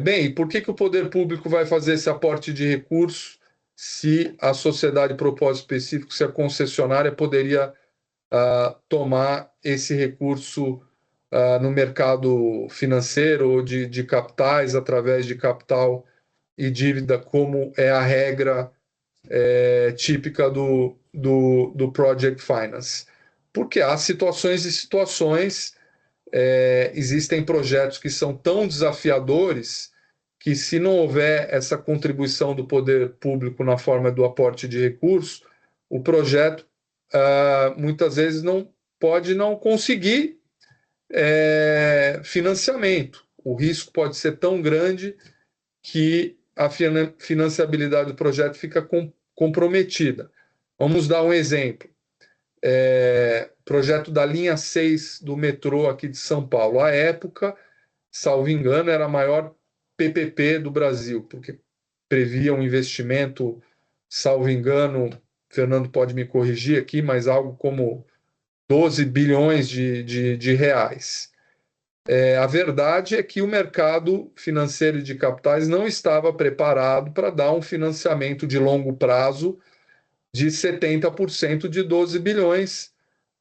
S2: Bem, e por que o poder público vai fazer esse aporte de recursos se a sociedade de propósito específico, se a concessionária poderia tomar esse recurso no mercado financeiro ou de capitais, através de capital e dívida, como é a regra típica do Project Finance? Porque há situações e situações. Existem projetos que são tão desafiadores que, se não houver essa contribuição do poder público na forma do aporte de recursos, o projeto muitas vezes pode não conseguir financiamento. O risco pode ser tão grande que a financiabilidade do projeto fica comprometida. Vamos dar um exemplo. Projeto da linha 6 do metrô aqui de São Paulo. À época, salvo engano, era a maior PPP do Brasil, porque previa um investimento, salvo engano, Fernando pode me corrigir aqui, mas algo como 12 bilhões de reais. A verdade é que o mercado financeiro de capitais não estava preparado para dar um financiamento de longo prazo de 70% de 12 bilhões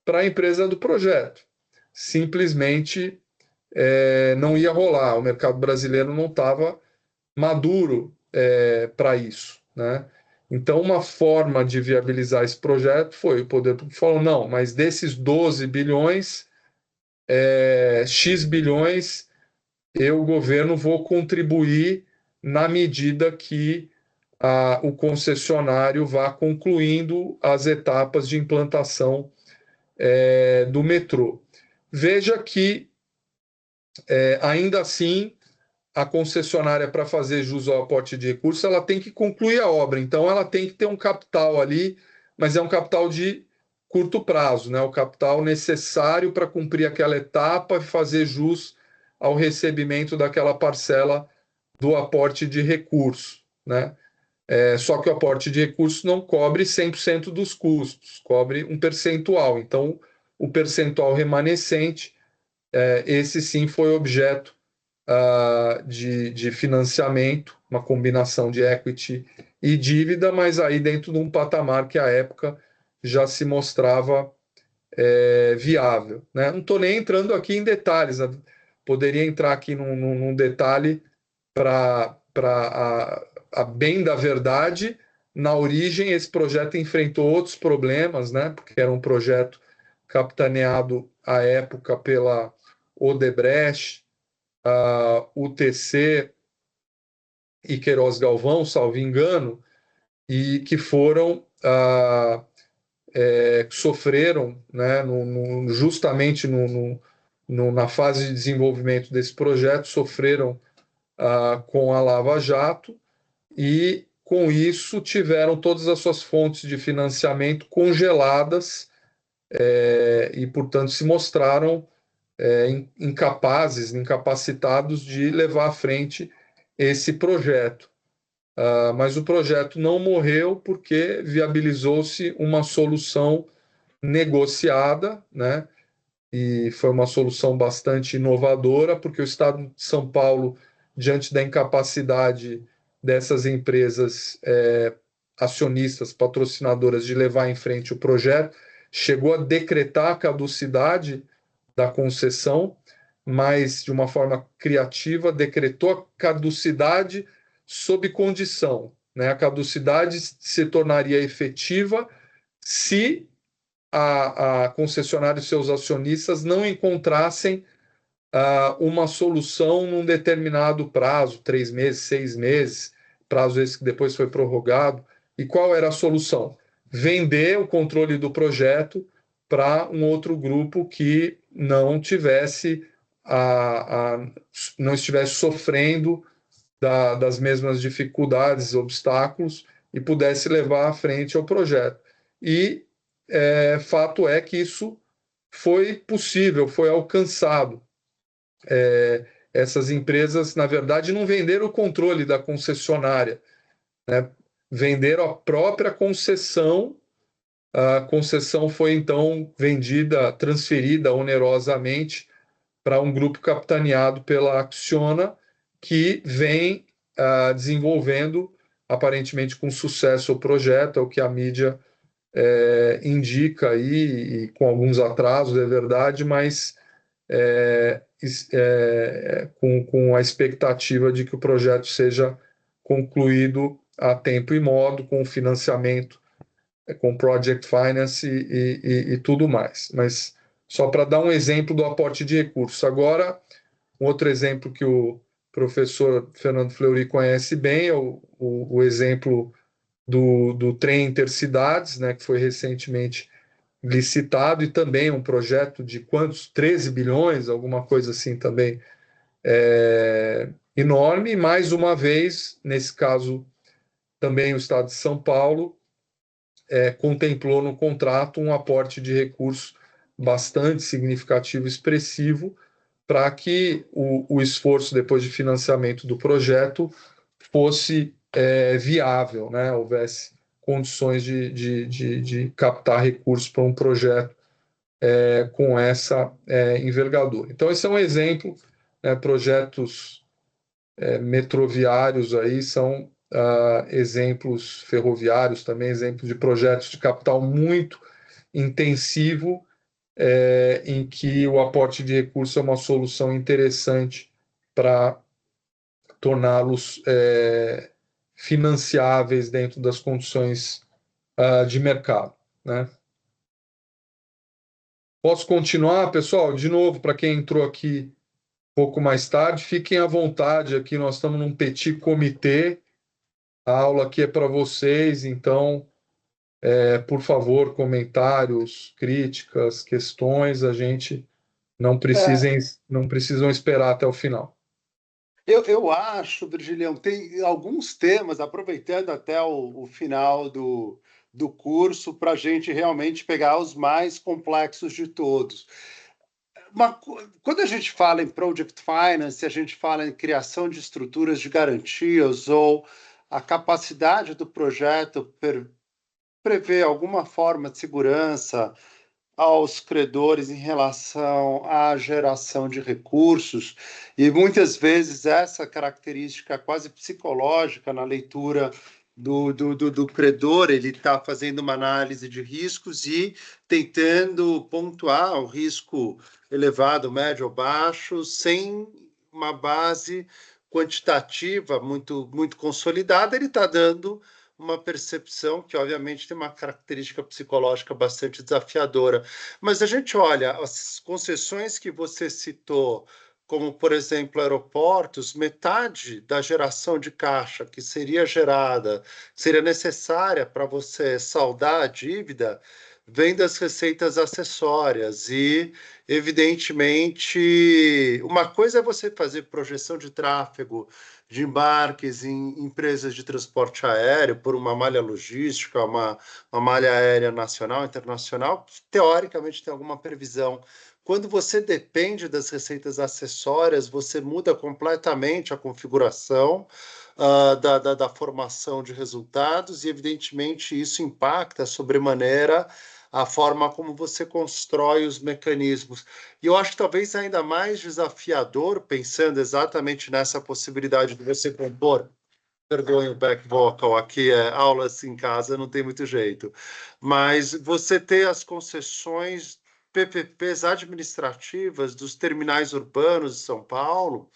S2: para a empresa do projeto. Simplesmente não ia rolar, o mercado brasileiro não estava maduro para isso, né? Então, uma forma de viabilizar esse projeto foi o poder público falou, não, mas desses 12 bilhões, X bilhões, o governo, vou contribuir na medida que o concessionário vá concluindo as etapas de implantação do metrô. Veja que, ainda assim, a concessionária, para fazer jus ao aporte de recursos, ela tem que concluir a obra. Então, ela tem que ter um capital ali, mas é um capital de curto prazo, né? O capital necessário para cumprir aquela etapa e fazer jus ao recebimento daquela parcela do aporte de recurso, né? Só que o aporte de recursos não cobre 100% dos custos, cobre um percentual. Então, o percentual remanescente, esse sim foi objeto de financiamento, uma combinação de equity e dívida, mas aí dentro de um patamar que à época já se mostrava viável, né? Não estou nem entrando aqui em detalhes, poderia entrar aqui num detalhe para a bem da verdade. Na origem, esse projeto enfrentou outros problemas, né? Porque era um projeto capitaneado à época pela Odebrecht, UTC e Queiroz Galvão, salvo engano, e que foram sofreram, né, justamente na fase de desenvolvimento desse projeto, sofreram com a Lava Jato e, com isso, tiveram todas as suas fontes de financiamento congeladas e, portanto, se mostraram incapacitados de levar à frente esse projeto. Mas o projeto não morreu porque viabilizou-se uma solução negociada, né, e foi uma solução bastante inovadora, porque o Estado de São Paulo, diante da incapacidade dessas empresas acionistas, patrocinadoras, de levar em frente o projeto, chegou a decretar a caducidade da concessão, mas de uma forma criativa decretou a caducidade sob condição, né? A caducidade se tornaria efetiva se a concessionária e seus acionistas não encontrassem uma solução num determinado prazo, 3 meses, 6 meses, prazo esse que depois foi prorrogado. E qual era a solução? Vender o controle do projeto para um outro grupo que não tivesse não estivesse sofrendo das mesmas dificuldades, obstáculos, e pudesse levar à frente ao projeto. E fato é que isso foi possível, foi alcançado. Essas empresas, na verdade, não venderam o controle da concessionária, né? Venderam a própria concessão. A concessão foi então vendida, transferida onerosamente para um grupo capitaneado pela Acciona, que vem desenvolvendo, aparentemente com sucesso, o projeto, é o que a mídia indica aí, e com alguns atrasos, é verdade, mas com a expectativa de que o projeto seja concluído a tempo e modo, com financiamento, com project finance e tudo mais. Mas só para dar um exemplo do aporte de recursos. Agora, um outro exemplo que o professor Fernando Fleury conhece bem é o exemplo do trem intercidades, né, que foi recentemente licitado, e também um projeto de quantos? 13 bilhões, alguma coisa assim também, enorme. E mais uma vez, nesse caso, também o Estado de São Paulo contemplou no contrato um aporte de recursos bastante significativo, expressivo, para que o esforço depois de financiamento do projeto fosse viável, né? Houvesse condições de captar recursos para um projeto com essa envergadura. Então, esse é um exemplo, né? Projetos metroviários aí são exemplos, ferroviários também, exemplos de projetos de capital muito intensivo, em que o aporte de recursos é uma solução interessante para torná-los financiáveis dentro das condições de mercado, né? Posso continuar, pessoal? De novo, para quem entrou aqui um pouco mais tarde, fiquem à vontade aqui, nós estamos num petit comitê, a aula aqui é para vocês, então, por favor, comentários, críticas, questões, a gente
S1: É,
S2: não precisam esperar até o final.
S1: eu acho, Virgilião, tem alguns temas, aproveitando até o final do curso, para a gente realmente pegar os mais complexos de todos. Quando a gente fala em Project Finance, a gente fala em criação de estruturas de garantias ou a capacidade do projeto prever alguma forma de segurança aos credores em relação à geração de recursos, e muitas vezes essa característica quase psicológica na leitura do credor, ele está fazendo uma análise de riscos e tentando pontuar o risco elevado, médio ou baixo, sem uma base quantitativa muito consolidada, ele está dando uma percepção que, obviamente, tem uma característica psicológica bastante desafiadora. Mas a gente olha as concessões que você citou, como, por exemplo, aeroportos, metade da geração de caixa que seria gerada, seria necessária para você saldar a dívida, vem das receitas acessórias. E, evidentemente, uma coisa é você fazer projeção de tráfego de embarques em empresas de transporte aéreo por uma malha logística, uma malha aérea nacional, internacional, que teoricamente tem alguma previsão. Quando você depende das receitas acessórias, você muda completamente a configuração da formação de resultados, e, evidentemente, isso impacta sobremaneira a forma como você constrói os mecanismos. E eu acho que talvez ainda mais desafiador, pensando exatamente nessa possibilidade de você compor. Perdoem o back vocal, aqui é aulas em casa, não tem muito jeito. Mas você ter as concessões PPPs administrativas dos terminais urbanos de São Paulo,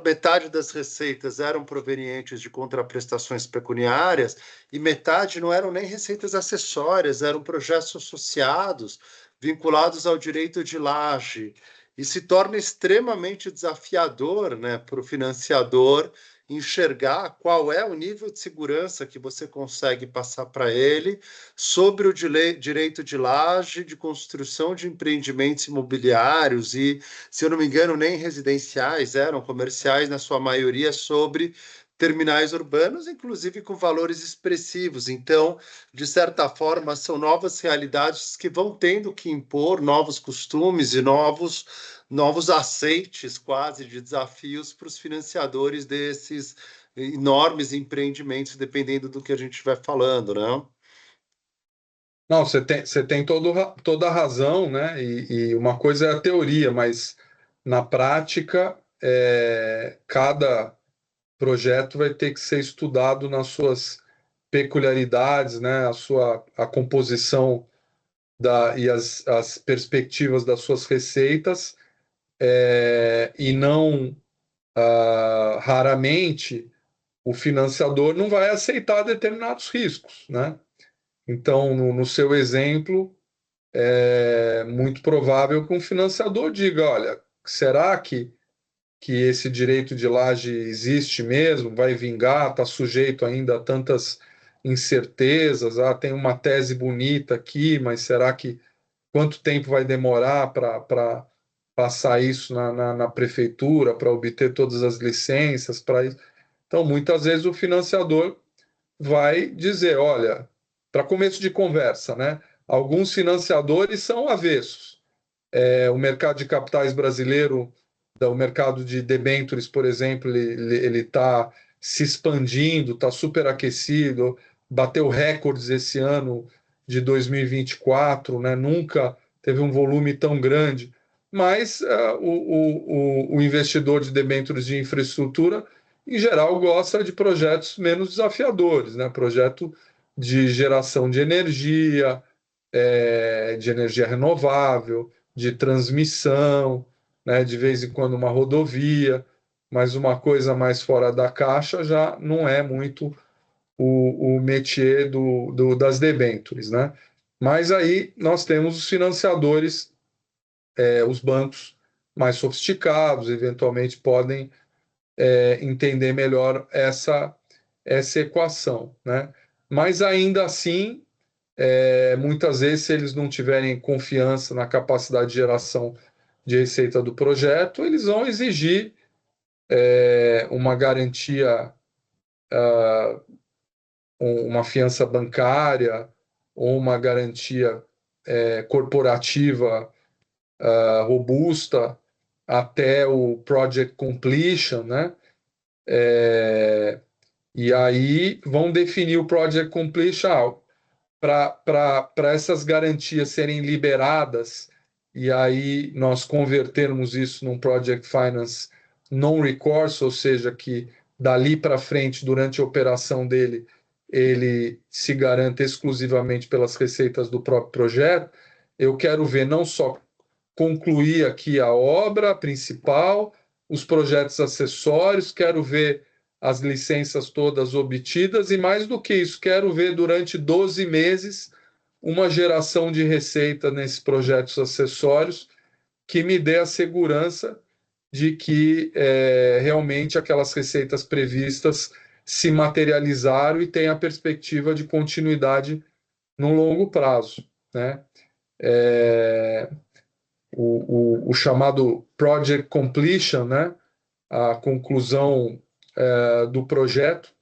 S1: metade das receitas eram provenientes de contraprestações pecuniárias e metade não eram nem receitas acessórias, eram projetos associados vinculados ao direito de laje. E se torna extremamente desafiador, né, para o financiador enxergar qual é o nível de segurança que você consegue passar para ele sobre o direito de laje, de construção de empreendimentos imobiliários e, se eu não me engano, nem residenciais, eram comerciais na sua maioria, sobre terminais urbanos, inclusive com valores expressivos. Então, de certa forma, são novas realidades que vão tendo que impor novos costumes e novos aceites quase de desafios para os financiadores desses enormes empreendimentos, dependendo do que a gente estiver falando, né?
S2: Não, você tem toda a razão, né? E uma coisa é a teoria, mas na prática, cada projeto vai ter que ser estudado nas suas peculiaridades, né? A composição e as perspectivas das suas receitas, e não, raramente, o financiador não vai aceitar determinados riscos, né? Então, no seu exemplo, é muito provável que um financiador diga: olha, será que esse direito de laje existe mesmo? Vai vingar? Está sujeito ainda a tantas incertezas? Ah, tem uma tese bonita aqui, mas será que quanto tempo vai demorar para passar isso na prefeitura, para obter todas as licenças, para isso? Então, muitas vezes o financiador vai dizer: olha, para começo de conversa, né? Alguns financiadores são avessos. O mercado de capitais brasileiro, o mercado de debêntures, por exemplo, ele está se expandindo, está superaquecido, bateu recordes esse ano de 2024, né? Nunca teve um volume tão grande. Mas o investidor de debêntures de infraestrutura, em geral, gosta de projetos menos desafiadores, né? Projeto de geração de energia renovável, de transmissão, né, de vez em quando uma rodovia, mas uma coisa mais fora da caixa já não é muito o métier das debêntures, né? Mas aí nós temos os financiadores, os bancos mais sofisticados, eventualmente podem entender melhor essa equação, né? Mas ainda assim, muitas vezes, se eles não tiverem confiança na capacidade de geração de receita do projeto, eles vão exigir uma garantia, uma fiança bancária ou uma garantia corporativa robusta até o project completion, né? E aí vão definir o project completion. Para essas garantias serem liberadas e aí nós convertermos isso num project finance non-recourse, ou seja, que dali para frente, durante a operação dele, ele se garanta exclusivamente pelas receitas do próprio projeto. Eu quero ver não só concluir aqui a obra principal, os projetos acessórios, quero ver as licenças todas obtidas e, mais do que isso, quero ver durante 12 meses uma geração de receita nesses projetos acessórios que me dê a segurança de que realmente aquelas receitas previstas se materializaram e tem a perspectiva de continuidade no longo prazo, né? O chamado project completion, né? A conclusão do projeto,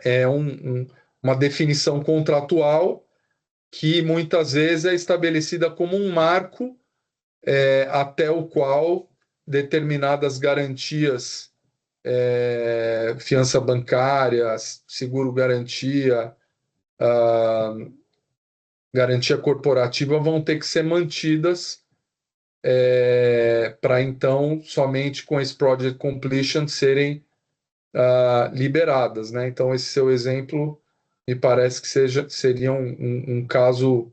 S2: é uma definição contratual que muitas vezes é estabelecida como um marco até o qual determinadas garantias, fiança bancária, seguro-garantia, garantia corporativa vão ter que ser mantidas para então somente com esse project completion serem liberadas, né? Então esse seu exemplo me parece que seria um caso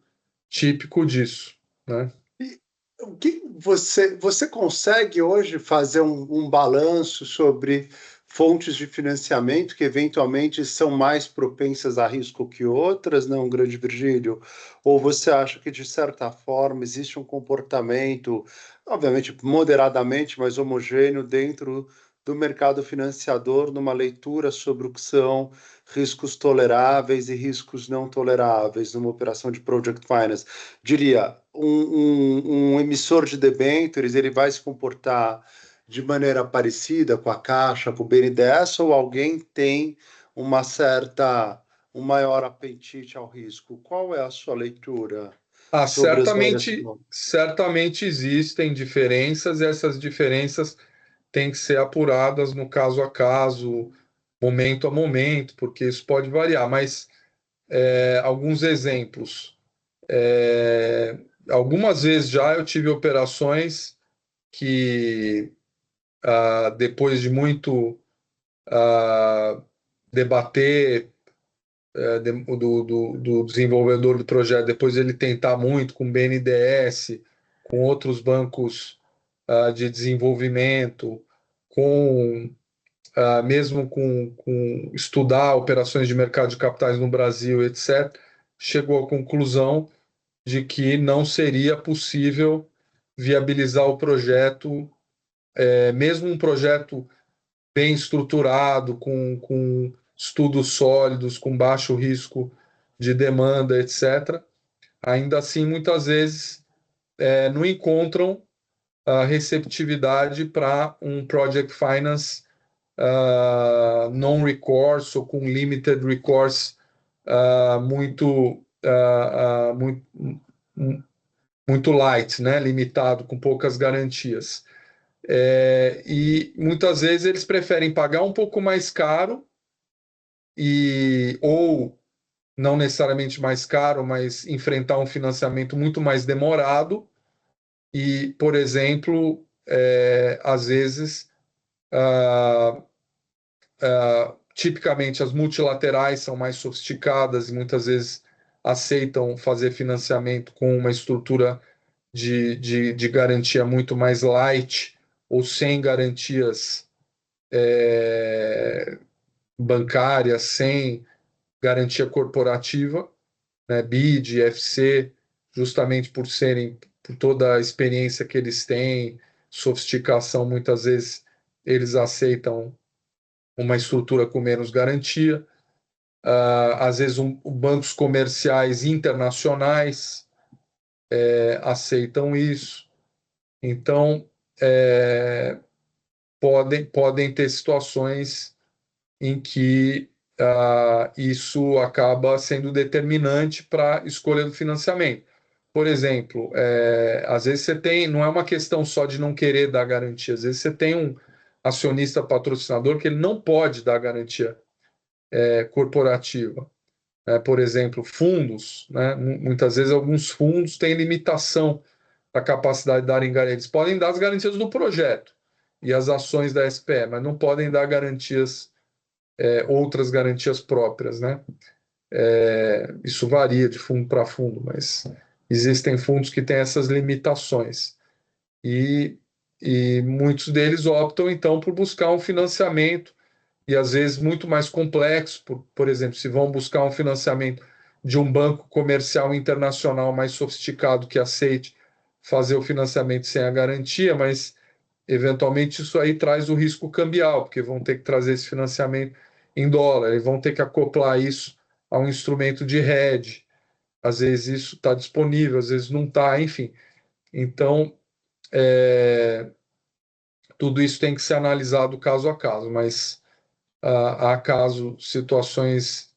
S2: típico disso, né?
S1: E o que você consegue hoje fazer um balanço sobre fontes de financiamento que eventualmente são mais propensas a risco que outras, não, grande Virgílio? Ou você acha que, de certa forma, existe um comportamento, obviamente moderadamente, mas homogêneo dentro do mercado financiador, numa leitura sobre o que são riscos toleráveis e riscos não toleráveis numa operação de project finance? Diria, um emissor de debêntures, ele vai se comportar de maneira parecida com a Caixa, com o BNDES, ou alguém tem um maior apetite ao risco? Qual é a sua leitura sobre as várias
S2: Certamente,
S1: formas?
S2: certamente existem diferenças, e essas diferenças têm que ser apuradas no caso a caso, momento a momento, porque isso pode variar. Mas alguns exemplos. É, Algumas vezes já eu tive operações que, depois de muito debater do desenvolvedor do projeto, depois ele tentar muito com o BNDES, com outros bancos de desenvolvimento, com mesmo com estudar operações de mercado de capitais no Brasil, etc., chegou à conclusão de que não seria possível viabilizar o projeto, mesmo um projeto bem estruturado, com estudos sólidos, com baixo risco de demanda, etc., ainda assim, muitas vezes, não encontram a receptividade para um project finance non-recourse ou com limited recourse muito, muito light, né? Limitado, com poucas garantias. E muitas vezes eles preferem pagar um pouco mais caro ou não necessariamente mais caro, mas enfrentar um financiamento muito mais demorado e, por exemplo, às vezes, tipicamente as multilaterais são mais sofisticadas e muitas vezes aceitam fazer financiamento com uma estrutura de garantia muito mais light ou sem garantias bancárias, sem garantia corporativa, né, BID, FC, justamente por toda a experiência que eles têm, sofisticação, muitas vezes eles aceitam uma estrutura com menos garantia. Às vezes, bancos comerciais internacionais aceitam isso. Então, podem ter situações em que isso acaba sendo determinante para a escolha do financiamento. Por exemplo, às vezes você tem, não é uma questão só de não querer dar garantia, às vezes você tem um acionista patrocinador que ele não pode dar garantia corporativa. Por exemplo, fundos, né? Muitas vezes alguns fundos têm limitação da capacidade de darem garantias. Eles podem dar as garantias do projeto e as ações da SPE, mas não podem dar garantias, outras garantias próprias, né? Isso varia de fundo para fundo, mas existem fundos que têm essas limitações. E, e muitos deles optam, então, por buscar um financiamento, e às vezes muito mais complexo, por exemplo, se vão buscar um financiamento de um banco comercial internacional mais sofisticado que aceite fazer o financiamento sem a garantia, mas eventualmente isso aí traz o risco cambial, porque vão ter que trazer esse financiamento em dólar, e vão ter que acoplar isso a um instrumento de hedge. Às vezes isso está disponível, às vezes não está, enfim. Então, tudo isso tem que ser analisado caso a caso, mas há situações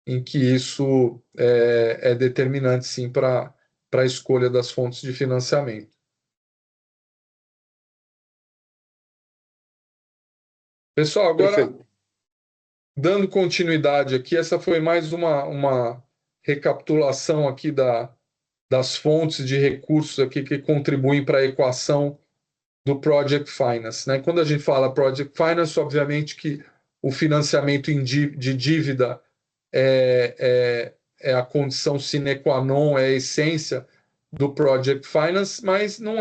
S2: em que isso é determinante, sim, para a escolha das fontes de financiamento. Pessoal, agora,
S1: Perfeito.
S2: dando continuidade aqui, essa foi mais uma recapitulação aqui das fontes de recursos aqui que contribuem para a equação do Project Finance, né? Quando a gente fala Project Finance, obviamente que o financiamento de dívida é a condição sine qua non, é a essência do Project Finance, mas não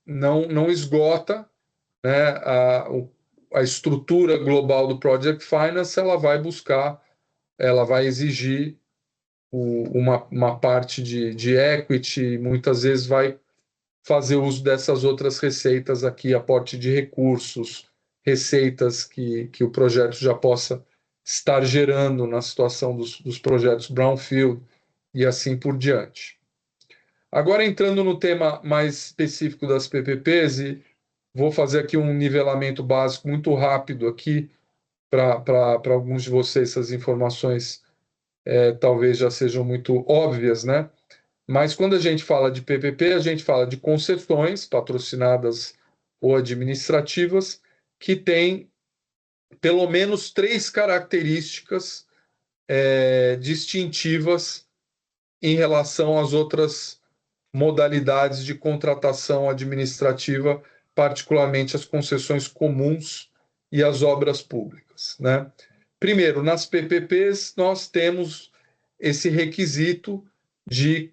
S2: não esgota, né, a estrutura global do Project Finance. Ela vai exigir uma parte de equity, muitas vezes vai fazer uso dessas outras receitas aqui, aporte de recursos, receitas que o projeto já possa estar gerando na situação dos projetos Brownfield e assim por diante. Agora, entrando no tema mais específico das PPPs, e vou fazer aqui um nivelamento básico muito rápido aqui, para alguns de vocês essas informações talvez já sejam muito óbvias, né? Mas quando a gente fala de PPP, a gente fala de concessões patrocinadas ou administrativas que têm pelo menos 3 características distintivas em relação às outras modalidades de contratação administrativa, particularmente as concessões comuns e as obras públicas, né? Primeiro, nas PPPs, nós temos esse requisito de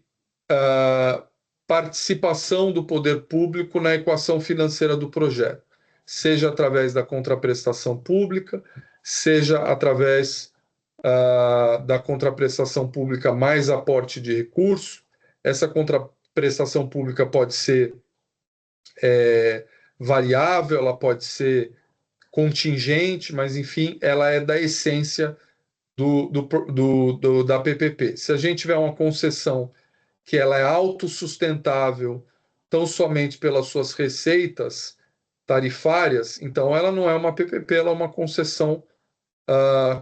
S2: participação do poder público na equação financeira do projeto, seja através da contraprestação pública, seja através da contraprestação pública mais aporte de recurso. Essa contraprestação pública pode ser variável, ela pode ser contingente, mas, enfim, ela é da essência da PPP. Se a gente tiver uma concessão que ela é autossustentável tão somente pelas suas receitas tarifárias, então ela não é uma PPP, ela é uma concessão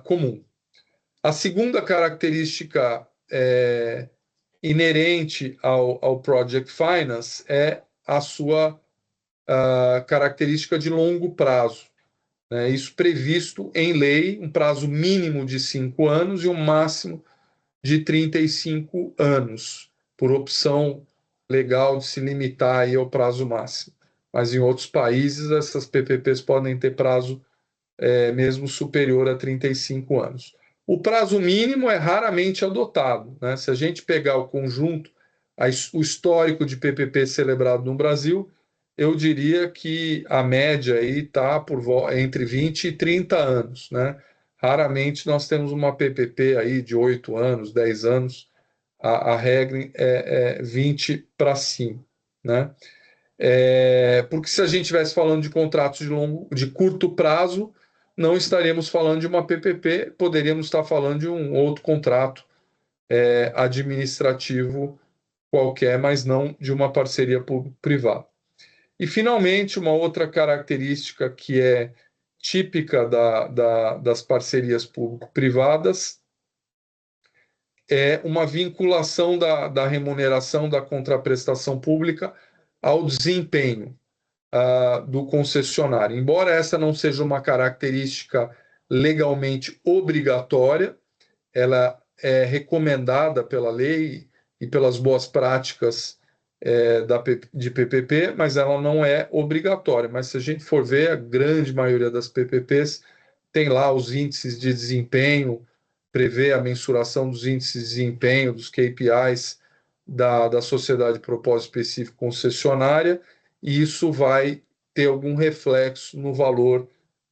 S2: comum. A segunda característica inerente ao Project Finance é a sua característica de longo prazo, né? Isso previsto em lei, um prazo mínimo de 5 anos e um máximo de 35 anos, por opção legal de se limitar aí ao prazo máximo. Mas em outros países, essas PPPs podem ter prazo mesmo superior a 35 anos. O prazo mínimo é raramente adotado, né? Se a gente pegar o conjunto, o histórico de PPP celebrado no Brasil, eu diria que a média aí está entre 20 e 30 anos, né? Raramente nós temos uma PPP aí de 8 anos, 10 anos. A regra é 20 para cima, né? Porque se a gente estivesse falando de contratos de curto prazo, não estaríamos falando de uma PPP, poderíamos estar falando de um outro contrato administrativo qualquer, mas não de uma parceria público-privada. E, finalmente, uma outra característica que é típica das parcerias público-privadas é uma vinculação da remuneração da contraprestação pública ao desempenho do concessionário. Embora essa não seja uma característica legalmente obrigatória, ela é recomendada pela lei e pelas boas práticas de PPP, mas ela não é obrigatória. Mas se a gente for ver, a grande maioria das PPPs tem lá os índices de desempenho, prevê a mensuração dos índices de desempenho, dos KPIs da sociedade de propósito específico concessionária, e isso vai ter algum reflexo no valor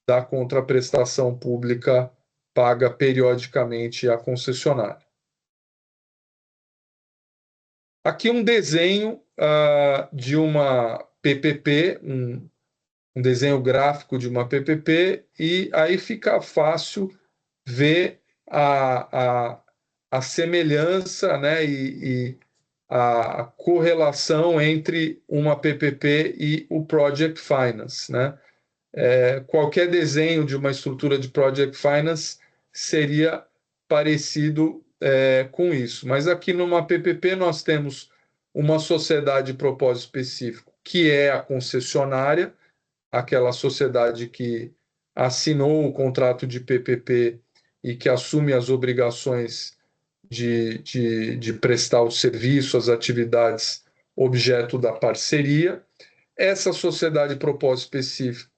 S2: da contraprestação pública paga periodicamente à concessionária. Aqui um desenho de uma PPP, um desenho gráfico de uma PPP, e aí fica fácil ver a semelhança, né, e a correlação entre uma PPP e o Project Finance, né? Qualquer desenho de uma estrutura de Project Finance seria parecido com isso. Mas aqui numa PPP nós temos uma sociedade de propósito específico, que é a concessionária, aquela sociedade que assinou o contrato de PPP e que assume as obrigações de prestar o serviço, as atividades objeto da parceria. Essa sociedade de propósito específico,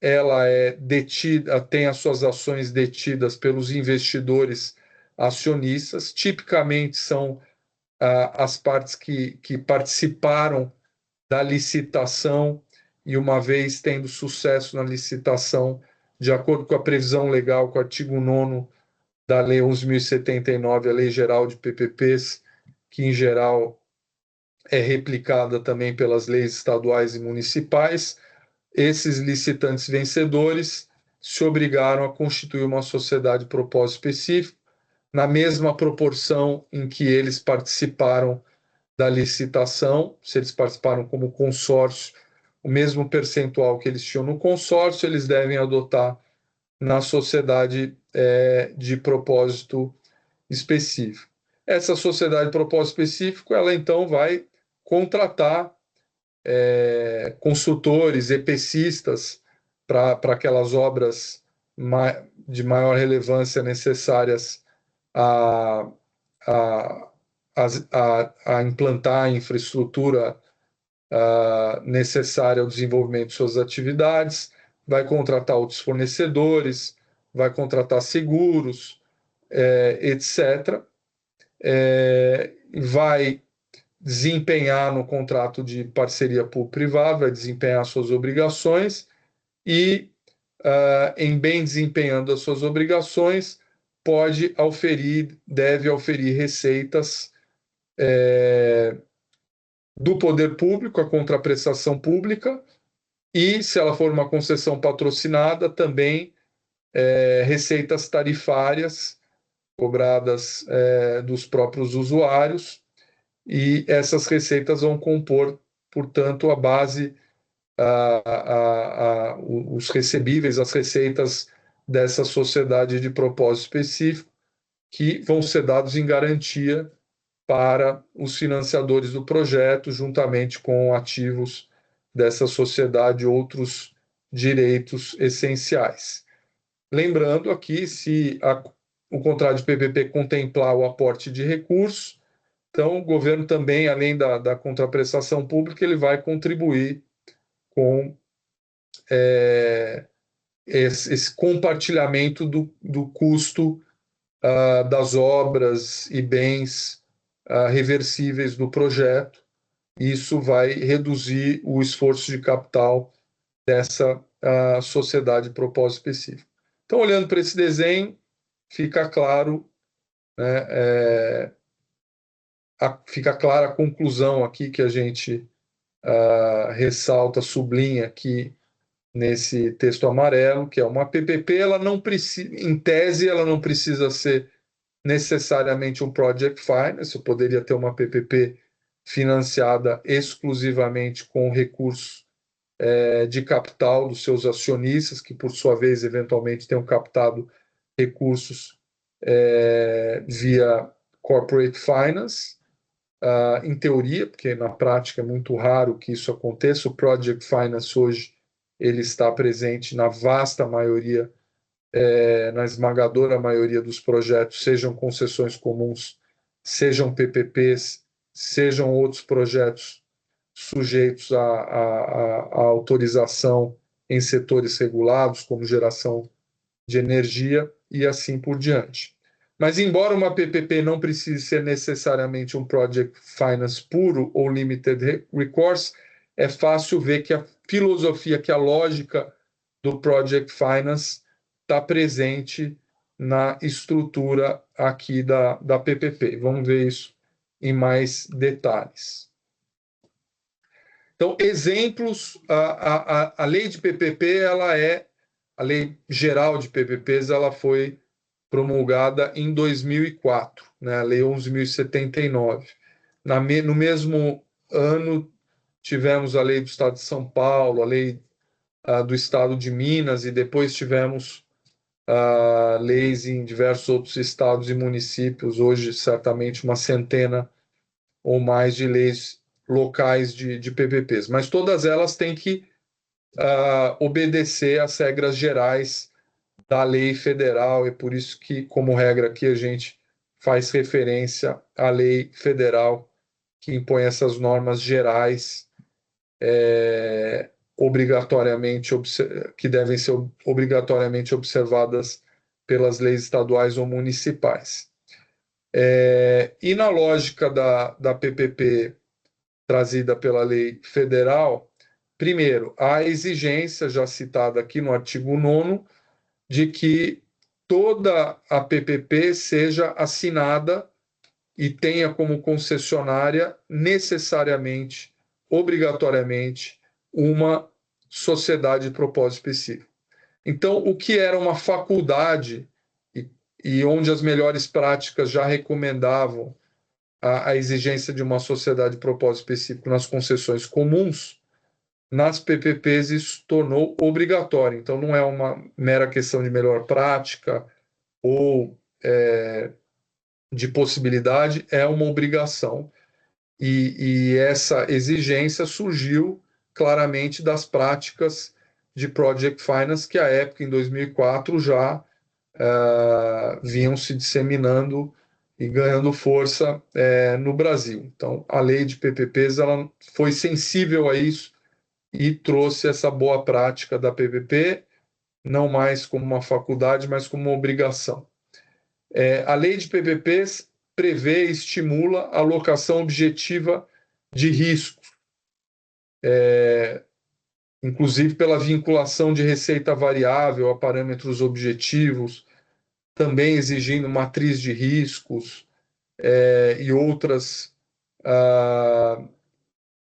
S2: ela é detida, tem as suas ações detidas pelos investidores acionistas, tipicamente são as partes que participaram da licitação e, uma vez tendo sucesso na licitação, de acordo com a previsão legal, com o artigo 9º da Lei 11.079, a Lei Geral de PPPs, que, em geral, é replicada também pelas leis estaduais e municipais, esses licitantes vencedores se obrigaram a constituir uma sociedade de propósito específico, na mesma proporção em que eles participaram da licitação. Se eles participaram como consórcio, o mesmo percentual que eles tinham no consórcio, eles devem adotar na sociedade de propósito específico. Essa sociedade de propósito específico, ela então vai contratar consultores, EPCistas, para aquelas obras de maior relevância necessárias a, a, a implantar a infraestrutura necessária ao desenvolvimento de suas atividades, vai contratar outros fornecedores, vai contratar seguros, etc. Vai desempenhar no contrato de parceria público-privada, vai desempenhar suas obrigações e, em bem desempenhando as suas obrigações, deve auferir receitas do poder público, a contraprestação pública, e, se ela for uma concessão patrocinada, também receitas tarifárias cobradas dos próprios usuários, e essas receitas vão compor, portanto, a base, os recebíveis, as receitas dessa sociedade de propósito específico, que vão ser dados em garantia para os financiadores do projeto, juntamente com ativos dessa sociedade e outros direitos essenciais. Lembrando aqui, se o contrato de PPP contemplar o aporte de recursos, então o governo também, além da contraprestação pública, ele vai contribuir com esse compartilhamento do custo das obras e bens reversíveis do projeto. Isso vai reduzir o esforço de capital dessa sociedade de propósito específico. Então, olhando para esse desenho, fica claro, né, fica clara a conclusão aqui que a gente ressalta, sublinha aqui nesse texto amarelo, que é uma PPP, ela não precisa, em tese, ela não precisa ser necessariamente um project finance. Eu poderia ter uma PPP financiada exclusivamente com recursos de capital dos seus acionistas, que, por sua vez, eventualmente tenham captado recursos via corporate finance, em teoria, porque na prática é muito raro que isso aconteça. O project finance hoje ele está presente na vasta maioria, na esmagadora maioria dos projetos, sejam concessões comuns, sejam PPPs, sejam outros projetos sujeitos à autorização em setores regulados, como geração de energia e assim por diante. Mas, embora uma PPP não precise ser necessariamente um project finance puro ou limited recourse, é fácil ver que a filosofia, que a lógica do project finance está presente na estrutura aqui da PPP. Vamos ver isso em mais detalhes. Então, exemplos, a lei de PPP, a lei geral de PPPs, ela foi promulgada em 2004, né, a Lei 11.079. No mesmo ano, tivemos a Lei do Estado de São Paulo, a Lei do Estado de Minas, e depois tivemos leis em diversos outros estados e municípios, hoje certamente uma centena ou mais de leis locais de PPPs. Mas todas elas têm que obedecer às regras gerais da lei federal, é por isso que, como regra aqui, a gente faz referência à lei federal que impõe essas normas gerais que devem ser obrigatoriamente observadas pelas leis estaduais ou municipais. E na lógica da PPP trazida pela lei federal, primeiro, a exigência, já citada aqui no artigo 9º, de que toda a PPP seja assinada e tenha como concessionária necessariamente, obrigatoriamente, uma sociedade de propósito específico. Então, o que era uma faculdade e onde as melhores práticas já recomendavam a exigência de uma sociedade de propósito específico nas concessões comuns, nas PPPs isso tornou obrigatório. Então, não é uma mera questão de melhor prática ou de possibilidade, é uma obrigação. E essa exigência surgiu claramente das práticas de Project Finance, que à época, em 2004, já vinham se disseminando e ganhando força no Brasil. Então, a lei de PPPs ela foi sensível a isso e trouxe essa boa prática da PPP, não mais como uma faculdade, mas como uma obrigação. A lei de PPPs prevê e estimula a alocação objetiva de risco, inclusive pela vinculação de receita variável a parâmetros objetivos, também exigindo matriz de riscos e outras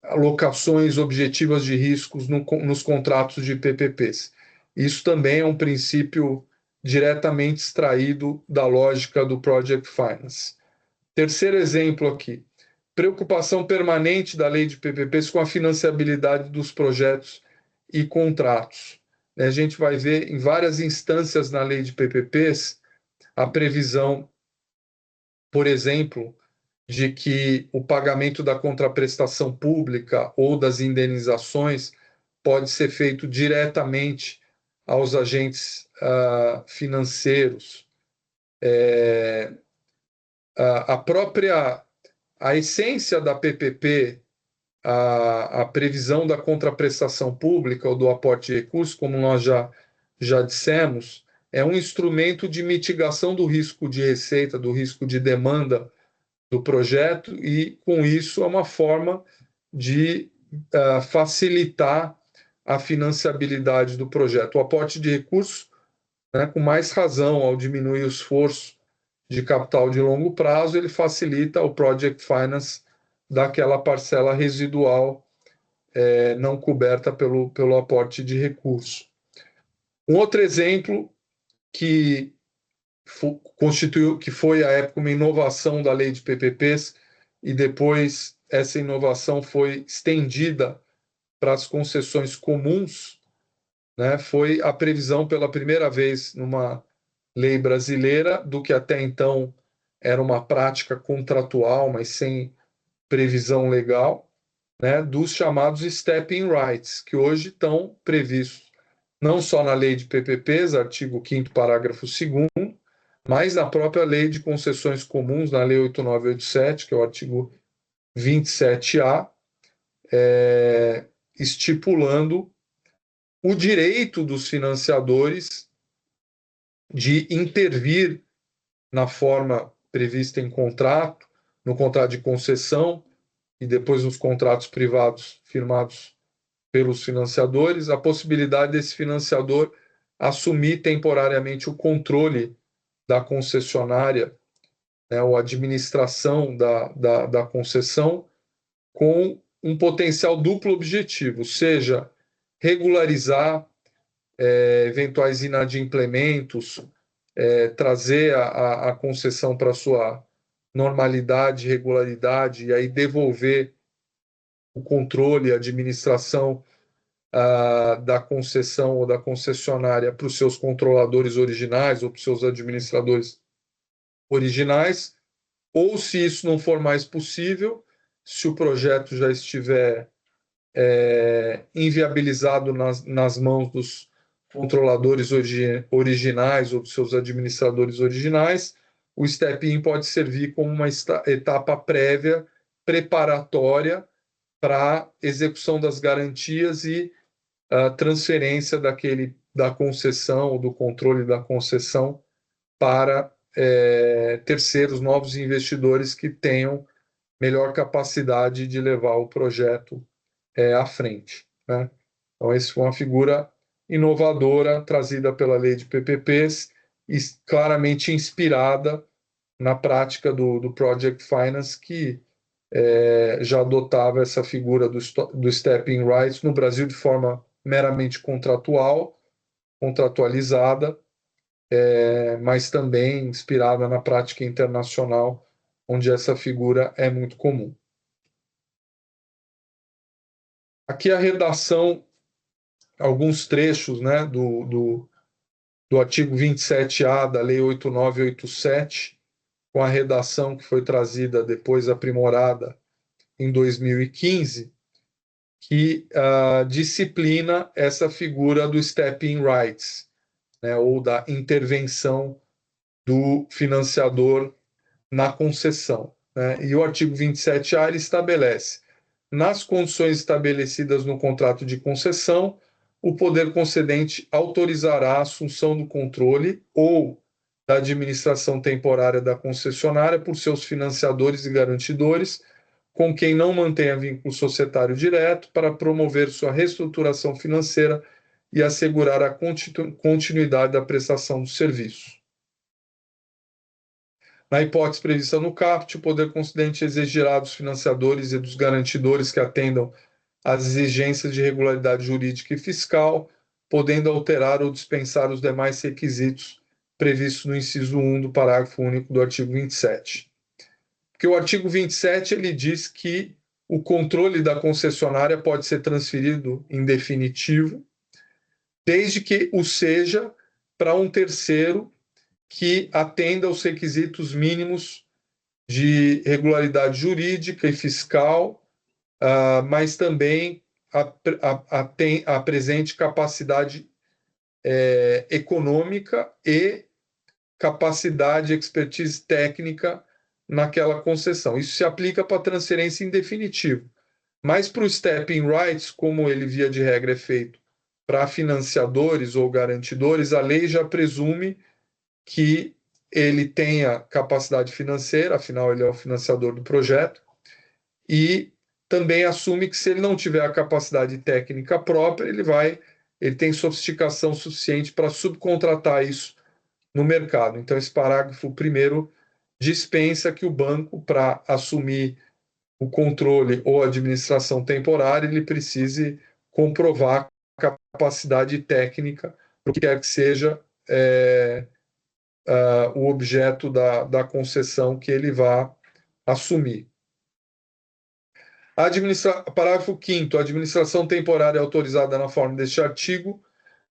S2: alocações objetivas de riscos nos contratos de PPPs. Isso também é um princípio diretamente extraído da lógica do Project Finance. Terceiro exemplo aqui, preocupação permanente da lei de PPPs com a financiabilidade dos projetos e contratos. A gente vai ver em várias instâncias na lei de PPPs a previsão, por exemplo, de que o pagamento da contraprestação pública ou das indenizações pode ser feito diretamente aos agentes financeiros. A essência da PPP, a previsão da contraprestação pública ou do aporte de recursos, como nós já dissemos, é um instrumento de mitigação do risco de receita, do risco de demanda do projeto, e com isso é uma forma de facilitar a financiabilidade do projeto. O aporte de recursos, com mais razão, ao diminuir o esforço de capital de longo prazo, ele facilita o Project Finance daquela parcela residual não coberta pelo aporte de recurso. Um outro exemplo que foi à época uma inovação da lei de PPPs e depois essa inovação foi estendida para as concessões comuns, foi a previsão pela primeira vez numa lei brasileira do que até então era uma prática contratual, mas sem previsão legal, dos chamados stepping rights, que hoje estão previstos não só na lei de PPPs, artigo 5º, parágrafo 2º, mas na própria lei de concessões comuns, na lei 8987, que é o artigo 27A, estipulando o direito dos financiadores de intervir na forma prevista em contrato, no contrato de concessão e depois nos contratos privados firmados pelos financiadores, a possibilidade desse financiador assumir temporariamente o controle da concessionária, ou administração da concessão, com um potencial duplo objetivo, seja regularizar eventuais inadimplementos, trazer a concessão para sua normalidade, regularidade, e aí devolver o controle, a administração da concessão ou da concessionária para os seus controladores originais ou para os seus administradores originais, ou se isso não for mais possível, se o projeto já estiver inviabilizado nas mãos dos controladores originais ou dos seus administradores originais, o step-in pode servir como uma etapa prévia, preparatória para execução das garantias e a transferência da concessão ou do controle da concessão para terceiros, novos investidores que tenham melhor capacidade de levar o projeto à frente, né? Então, essa foi uma figura inovadora trazida pela lei de PPPs e claramente inspirada na prática do Project Finance, que já adotava essa figura do Step-in Rights no Brasil de forma meramente contratualizada, mas também inspirada na prática internacional, onde essa figura é muito comum. Aqui a redação, alguns trechos, né, do artigo 27A da Lei 8987, com a redação que foi trazida depois aprimorada em 2015, que disciplina essa figura do step-in rights, né, ou da intervenção do financiador na concessão, né? E o artigo 27A ele estabelece: nas condições estabelecidas no contrato de concessão, o poder concedente autorizará a assunção do controle ou da administração temporária da concessionária por seus financiadores e garantidores, com quem não mantenha vínculo societário direto, para promover sua reestruturação financeira e assegurar a continuidade da prestação do serviço. Na hipótese prevista no caput, o poder concedente exigirá dos financiadores e dos garantidores que atendam às exigências de regularidade jurídica e fiscal, podendo alterar ou dispensar os demais requisitos previstos no inciso 1 do parágrafo único do artigo 27. Porque o artigo 27 ele diz que o controle da concessionária pode ser transferido em definitivo, desde que o seja para um terceiro que atenda aos requisitos mínimos de regularidade jurídica e fiscal, mas também apresente capacidade econômica e capacidade, expertise técnica naquela concessão. Isso se aplica para transferência em definitivo. Mas para o step-in rights, como ele via de regra é feito para financiadores ou garantidores, a lei já presume que ele tenha capacidade financeira, afinal ele é o financiador do projeto, e também assume que se ele não tiver a capacidade técnica própria, ele tem sofisticação suficiente para subcontratar isso no mercado. Então, esse parágrafo primeiro dispensa que o banco, para assumir o controle ou administração temporária, ele precise comprovar a capacidade técnica, o que quer que seja o objeto da concessão que ele vá assumir. Parágrafo 5º. A administração temporária autorizada na forma deste artigo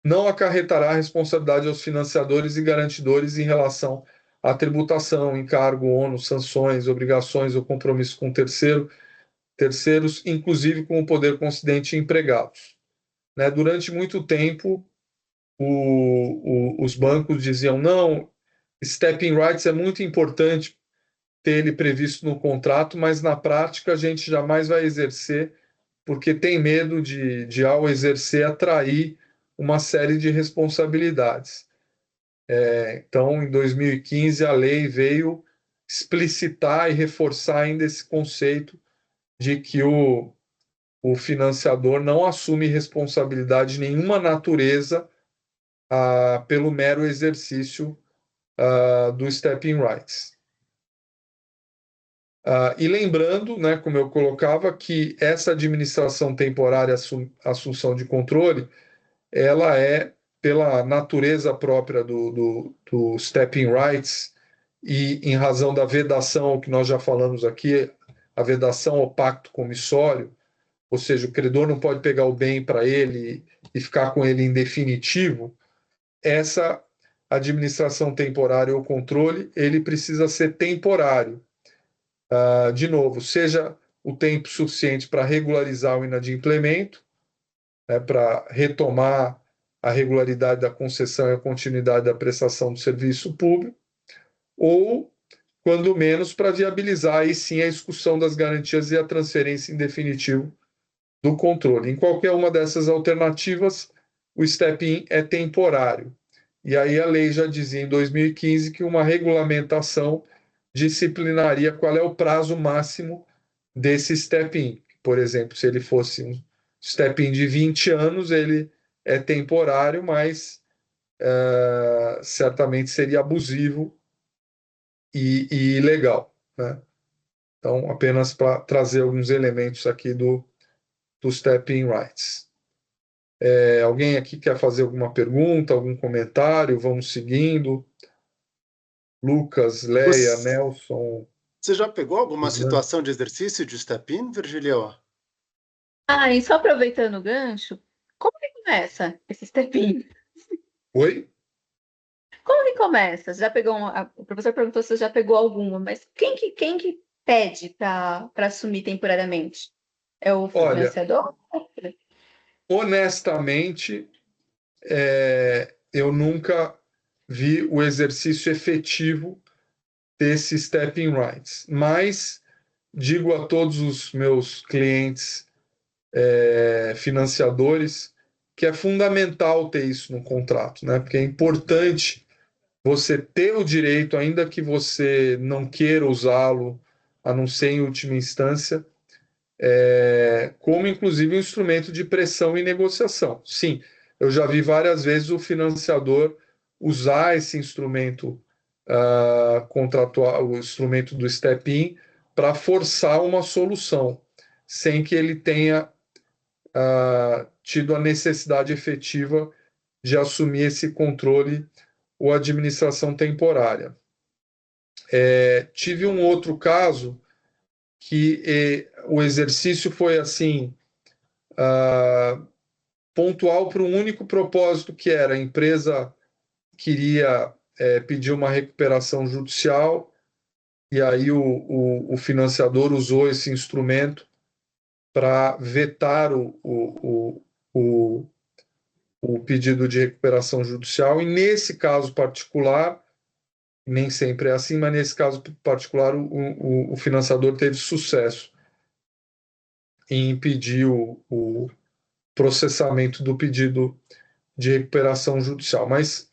S2: não acarretará responsabilidade aos financiadores e garantidores em relação à tributação, encargo, ônus, sanções, obrigações ou compromissos com terceiros, inclusive com o poder concedente e empregados. Né? Durante muito tempo, os bancos diziam: não, step-in rights é muito importante ter ele previsto no contrato, mas na prática a gente jamais vai exercer, porque tem medo de ao exercer, atrair uma série de responsabilidades. Então, em 2015, a lei veio explicitar e reforçar ainda esse conceito de que o financiador não assume responsabilidade de nenhuma natureza pelo mero exercício do step-in rights. E lembrando, né, como eu colocava, que essa administração temporária, assunção de controle, ela é, pela natureza própria do step-in rights e em razão da vedação, que nós já falamos aqui, a vedação ao pacto comissório, ou seja, o credor não pode pegar o bem para ele e ficar com ele em definitivo. Essa administração temporária ou controle, ele precisa ser temporário. De novo, seja o tempo suficiente para regularizar o inadimplemento, né, para retomar a regularidade da concessão e a continuidade da prestação do serviço público, ou, quando menos, para viabilizar aí sim a execução das garantias e a transferência em definitivo do controle. Em qualquer uma dessas alternativas, o step-in é temporário. E aí a lei já dizia em 2015 que uma regulamentação disciplinaria qual é o prazo máximo desse step-in. Por exemplo, se ele fosse um step-in de 20 anos, ele é temporário, mas certamente seria abusivo e ilegal, né? Então, apenas para trazer alguns elementos aqui do step-in rights. Alguém aqui quer fazer alguma pergunta, algum comentário? Vamos seguindo. Lucas, Leia,
S1: Você,
S2: Nelson.
S1: você já pegou alguma
S2: Suzana.
S1: situação de exercício de step-in, Virgílio?
S3: Ah, e só aproveitando o gancho, como que começa esse step-in?
S2: Oi?
S3: Como que começa? Você já pegou o professor perguntou se você já pegou alguma, mas quem que pede para assumir temporariamente? É o
S2: Olha,
S3: financiador?
S2: honestamente, eu nunca vi o exercício efetivo desse stepping rights, mas digo a todos os meus clientes financiadores que é fundamental ter isso no contrato, né? Porque é importante você ter o direito, ainda que você não queira usá-lo, a não ser em última instância, como inclusive um instrumento de pressão e negociação. Sim, eu já vi várias vezes o financiador usar esse instrumento contratual, o instrumento do step-in, para forçar uma solução, sem que ele tenha tido a necessidade efetiva de assumir esse controle ou administração temporária. Tive um outro caso que o exercício foi assim pontual para um único propósito, que era a empresa queria pedir uma recuperação judicial, e aí o financiador usou esse instrumento para vetar o pedido de recuperação judicial, e nesse caso particular, nem sempre é assim, mas nesse caso particular o financiador teve sucesso em impedir o processamento do pedido de recuperação judicial. Mas,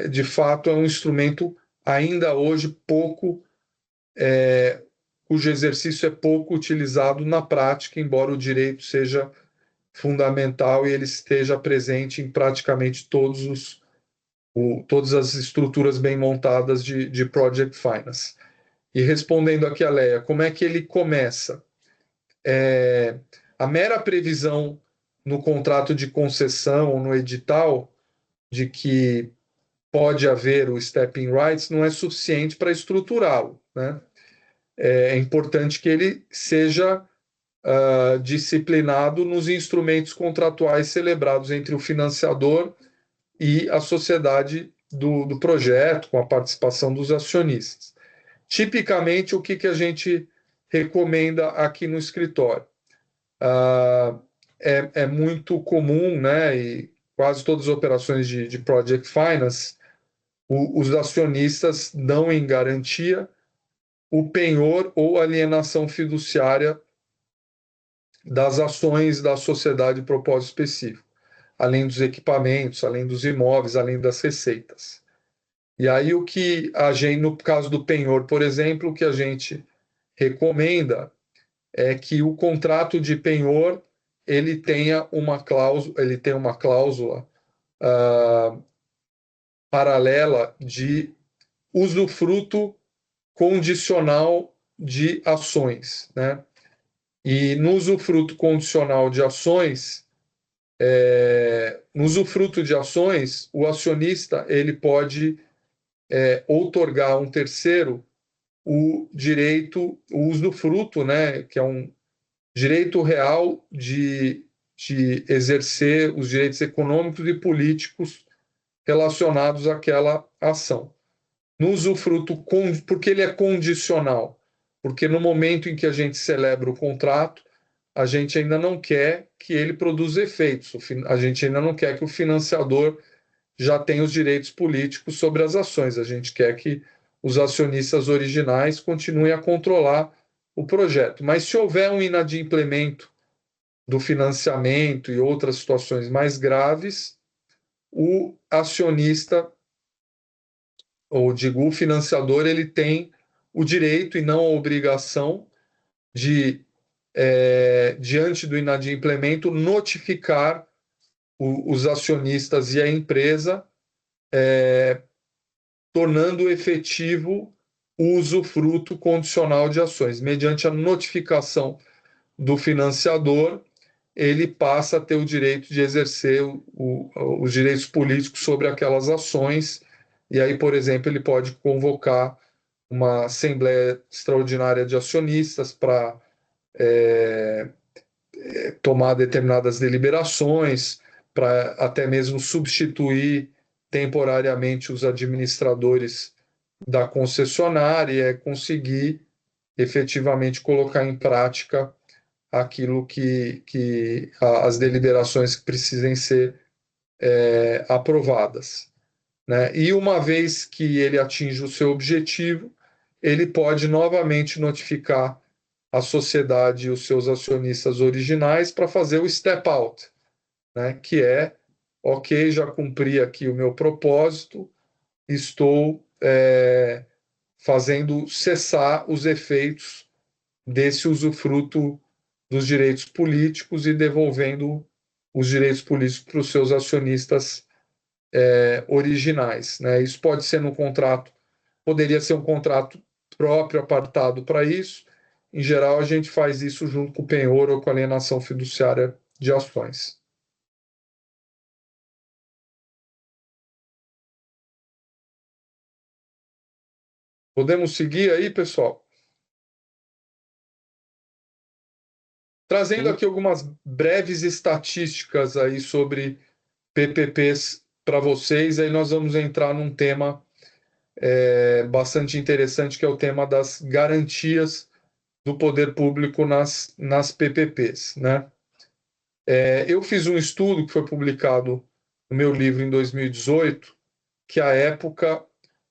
S2: de fato, é um instrumento ainda hoje cujo exercício é pouco utilizado na prática, embora o direito seja fundamental e ele esteja presente em praticamente todas as estruturas bem montadas de project finance. E respondendo aqui a Leia, como é que ele começa? A mera previsão no contrato de concessão ou no edital de que pode haver o stepping rights não é suficiente para estruturá-lo, né? É importante que ele seja disciplinado nos instrumentos contratuais celebrados entre o financiador e a sociedade do projeto, com a participação dos acionistas. Tipicamente, o que a gente recomenda aqui no escritório? É muito comum, né, e quase todas as operações de project finance, os acionistas dão em garantia o penhor ou alienação fiduciária das ações da sociedade de propósito específico, além dos equipamentos, além dos imóveis, além das receitas. E aí o que a gente, no caso do penhor, por exemplo, o que a gente recomenda é que o contrato de penhor ele tenha uma cláusula paralela de usufruto condicional de ações, né? E no usufruto condicional de ações, no usufruto de ações, o acionista ele pode outorgar a um terceiro o direito, o usufruto, né, que é um direito real de exercer os direitos econômicos e políticos relacionados àquela ação. No usufruto, porque ele é condicional, porque no momento em que a gente celebra o contrato, a gente ainda não quer que ele produza efeitos, a gente ainda não quer que o financiador já tenha os direitos políticos sobre as ações, a gente quer que os acionistas originais continuem a controlar o projeto. Mas se houver um inadimplemento do financiamento e outras situações mais graves, o acionista, ou digo, o financiador, ele tem o direito e não a obrigação de, diante do inadimplemento, notificar os acionistas e a empresa, tornando efetivo o usufruto condicional de ações. Mediante a notificação do financiador, ele passa a ter o direito de exercer os direitos políticos sobre aquelas ações, e aí, por exemplo, ele pode convocar uma Assembleia Extraordinária de Acionistas para tomar determinadas deliberações, para até mesmo substituir temporariamente os administradores da concessionária e conseguir efetivamente colocar em prática aquilo que as deliberações que precisem ser aprovadas, né? E uma vez que ele atinge o seu objetivo, ele pode novamente notificar a sociedade e os seus acionistas originais para fazer o step out, né? Que é, ok, já cumpri aqui o meu propósito, estou fazendo cessar os efeitos desse usufruto dos direitos políticos e devolvendo os direitos políticos para os seus acionistas originais, né? Isso pode ser no contrato, poderia ser um contrato próprio apartado para isso. Em geral, a gente faz isso junto com o penhor ou com a alienação fiduciária de ações. Podemos seguir aí, pessoal? Trazendo aqui algumas breves estatísticas aí sobre PPPs para vocês, aí nós vamos entrar num tema bastante interessante, que é o tema das garantias do poder público nas PPPs, né? Eu fiz um estudo que foi publicado no meu livro em 2018, que à época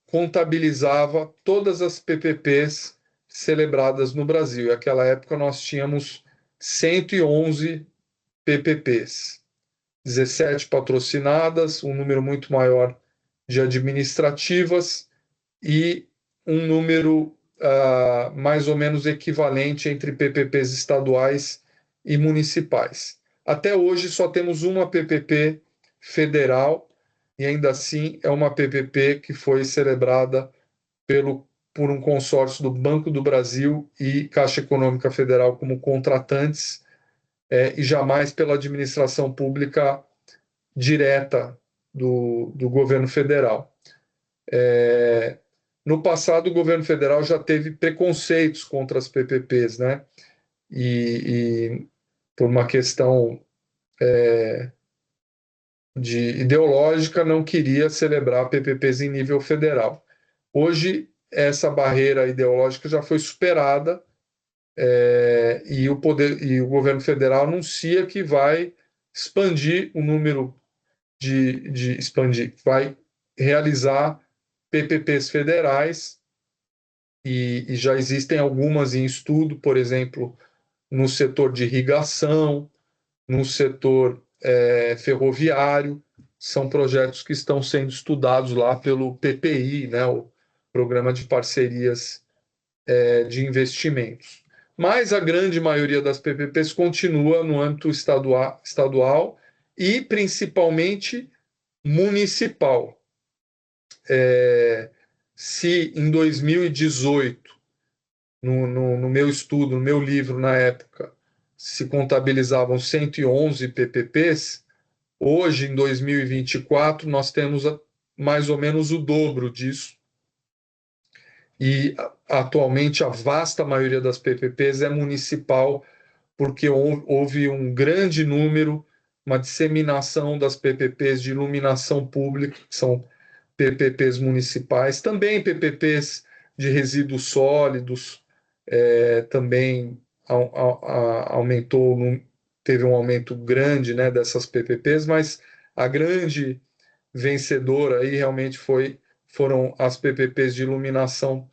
S2: contabilizava todas as PPPs celebradas no Brasil. E naquela época nós tínhamos 111 PPPs, 17 patrocinadas, um número muito maior de administrativas e um número mais ou menos equivalente entre PPPs estaduais e municipais. Até hoje só temos uma PPP federal e ainda assim é uma PPP que foi celebrada por um consórcio do Banco do Brasil e Caixa Econômica Federal como contratantes, e jamais pela administração pública direta do governo federal. No passado, o governo federal já teve preconceitos contra as PPPs, né? E por uma questão ideológica, não queria celebrar PPPs em nível federal. Hoje, essa barreira ideológica já foi superada, e o governo federal anuncia que vai expandir o número vai realizar PPPs federais, e já existem algumas em estudo, por exemplo, no setor de irrigação, no setor ferroviário. São projetos que estão sendo estudados lá pelo PPI, né, o Programa de Parcerias de Investimentos. Mas a grande maioria das PPPs continua no âmbito estadual e principalmente municipal. Se em 2018, no meu estudo, no meu livro na época, se contabilizavam 111 PPPs, hoje, em 2024, nós temos mais ou menos o dobro disso. E atualmente a vasta maioria das PPPs é municipal, porque houve um grande número, uma disseminação das PPPs de iluminação pública, que são PPPs municipais, também PPPs de resíduos sólidos, também aumentou, teve um aumento grande, né, dessas PPPs, mas a grande vencedora aí realmente foram as PPPs de iluminação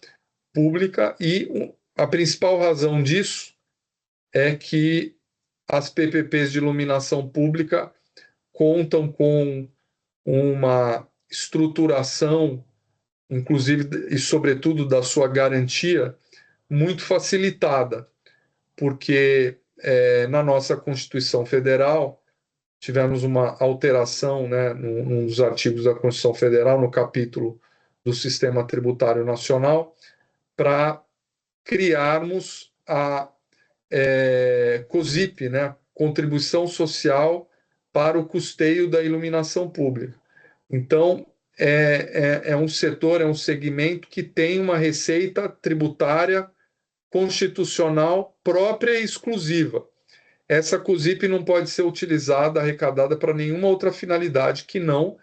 S2: pública, e a principal razão disso é que as PPPs de iluminação pública contam com uma estruturação, inclusive e sobretudo da sua garantia, muito facilitada, porque na nossa Constituição Federal tivemos uma alteração, né, nos artigos da Constituição Federal, no capítulo do Sistema Tributário Nacional, para criarmos a COSIP, né, Contribuição Social para o Custeio da Iluminação Pública. Então, é um setor, é um segmento que tem uma receita tributária constitucional própria e exclusiva. Essa COSIP não pode ser utilizada, arrecadada para nenhuma outra finalidade que não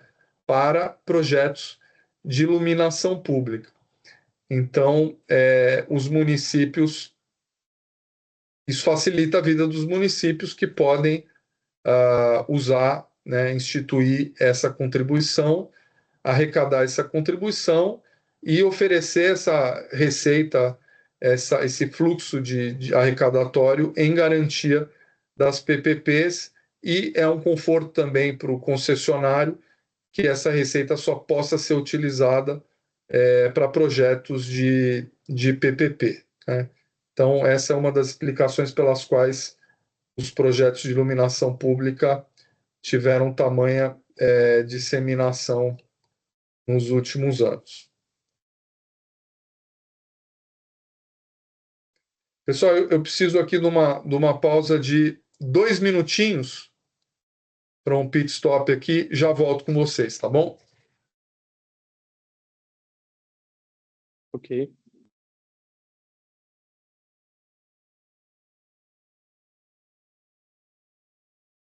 S2: para projetos de iluminação pública. Então, os municípios, isso facilita a vida dos municípios que podem usar, né, instituir essa contribuição, arrecadar essa contribuição e oferecer essa receita, esse fluxo de arrecadatório em garantia das PPPs, e é um conforto também para o concessionário que essa receita só possa ser utilizada para projetos de PPP, né? Então, essa é uma das explicações pelas quais os projetos de iluminação pública tiveram tamanha disseminação nos últimos anos. Pessoal, eu preciso aqui de uma pausa de 2 minutinhos para um pit stop aqui, já volto com vocês, tá bom?
S4: Ok.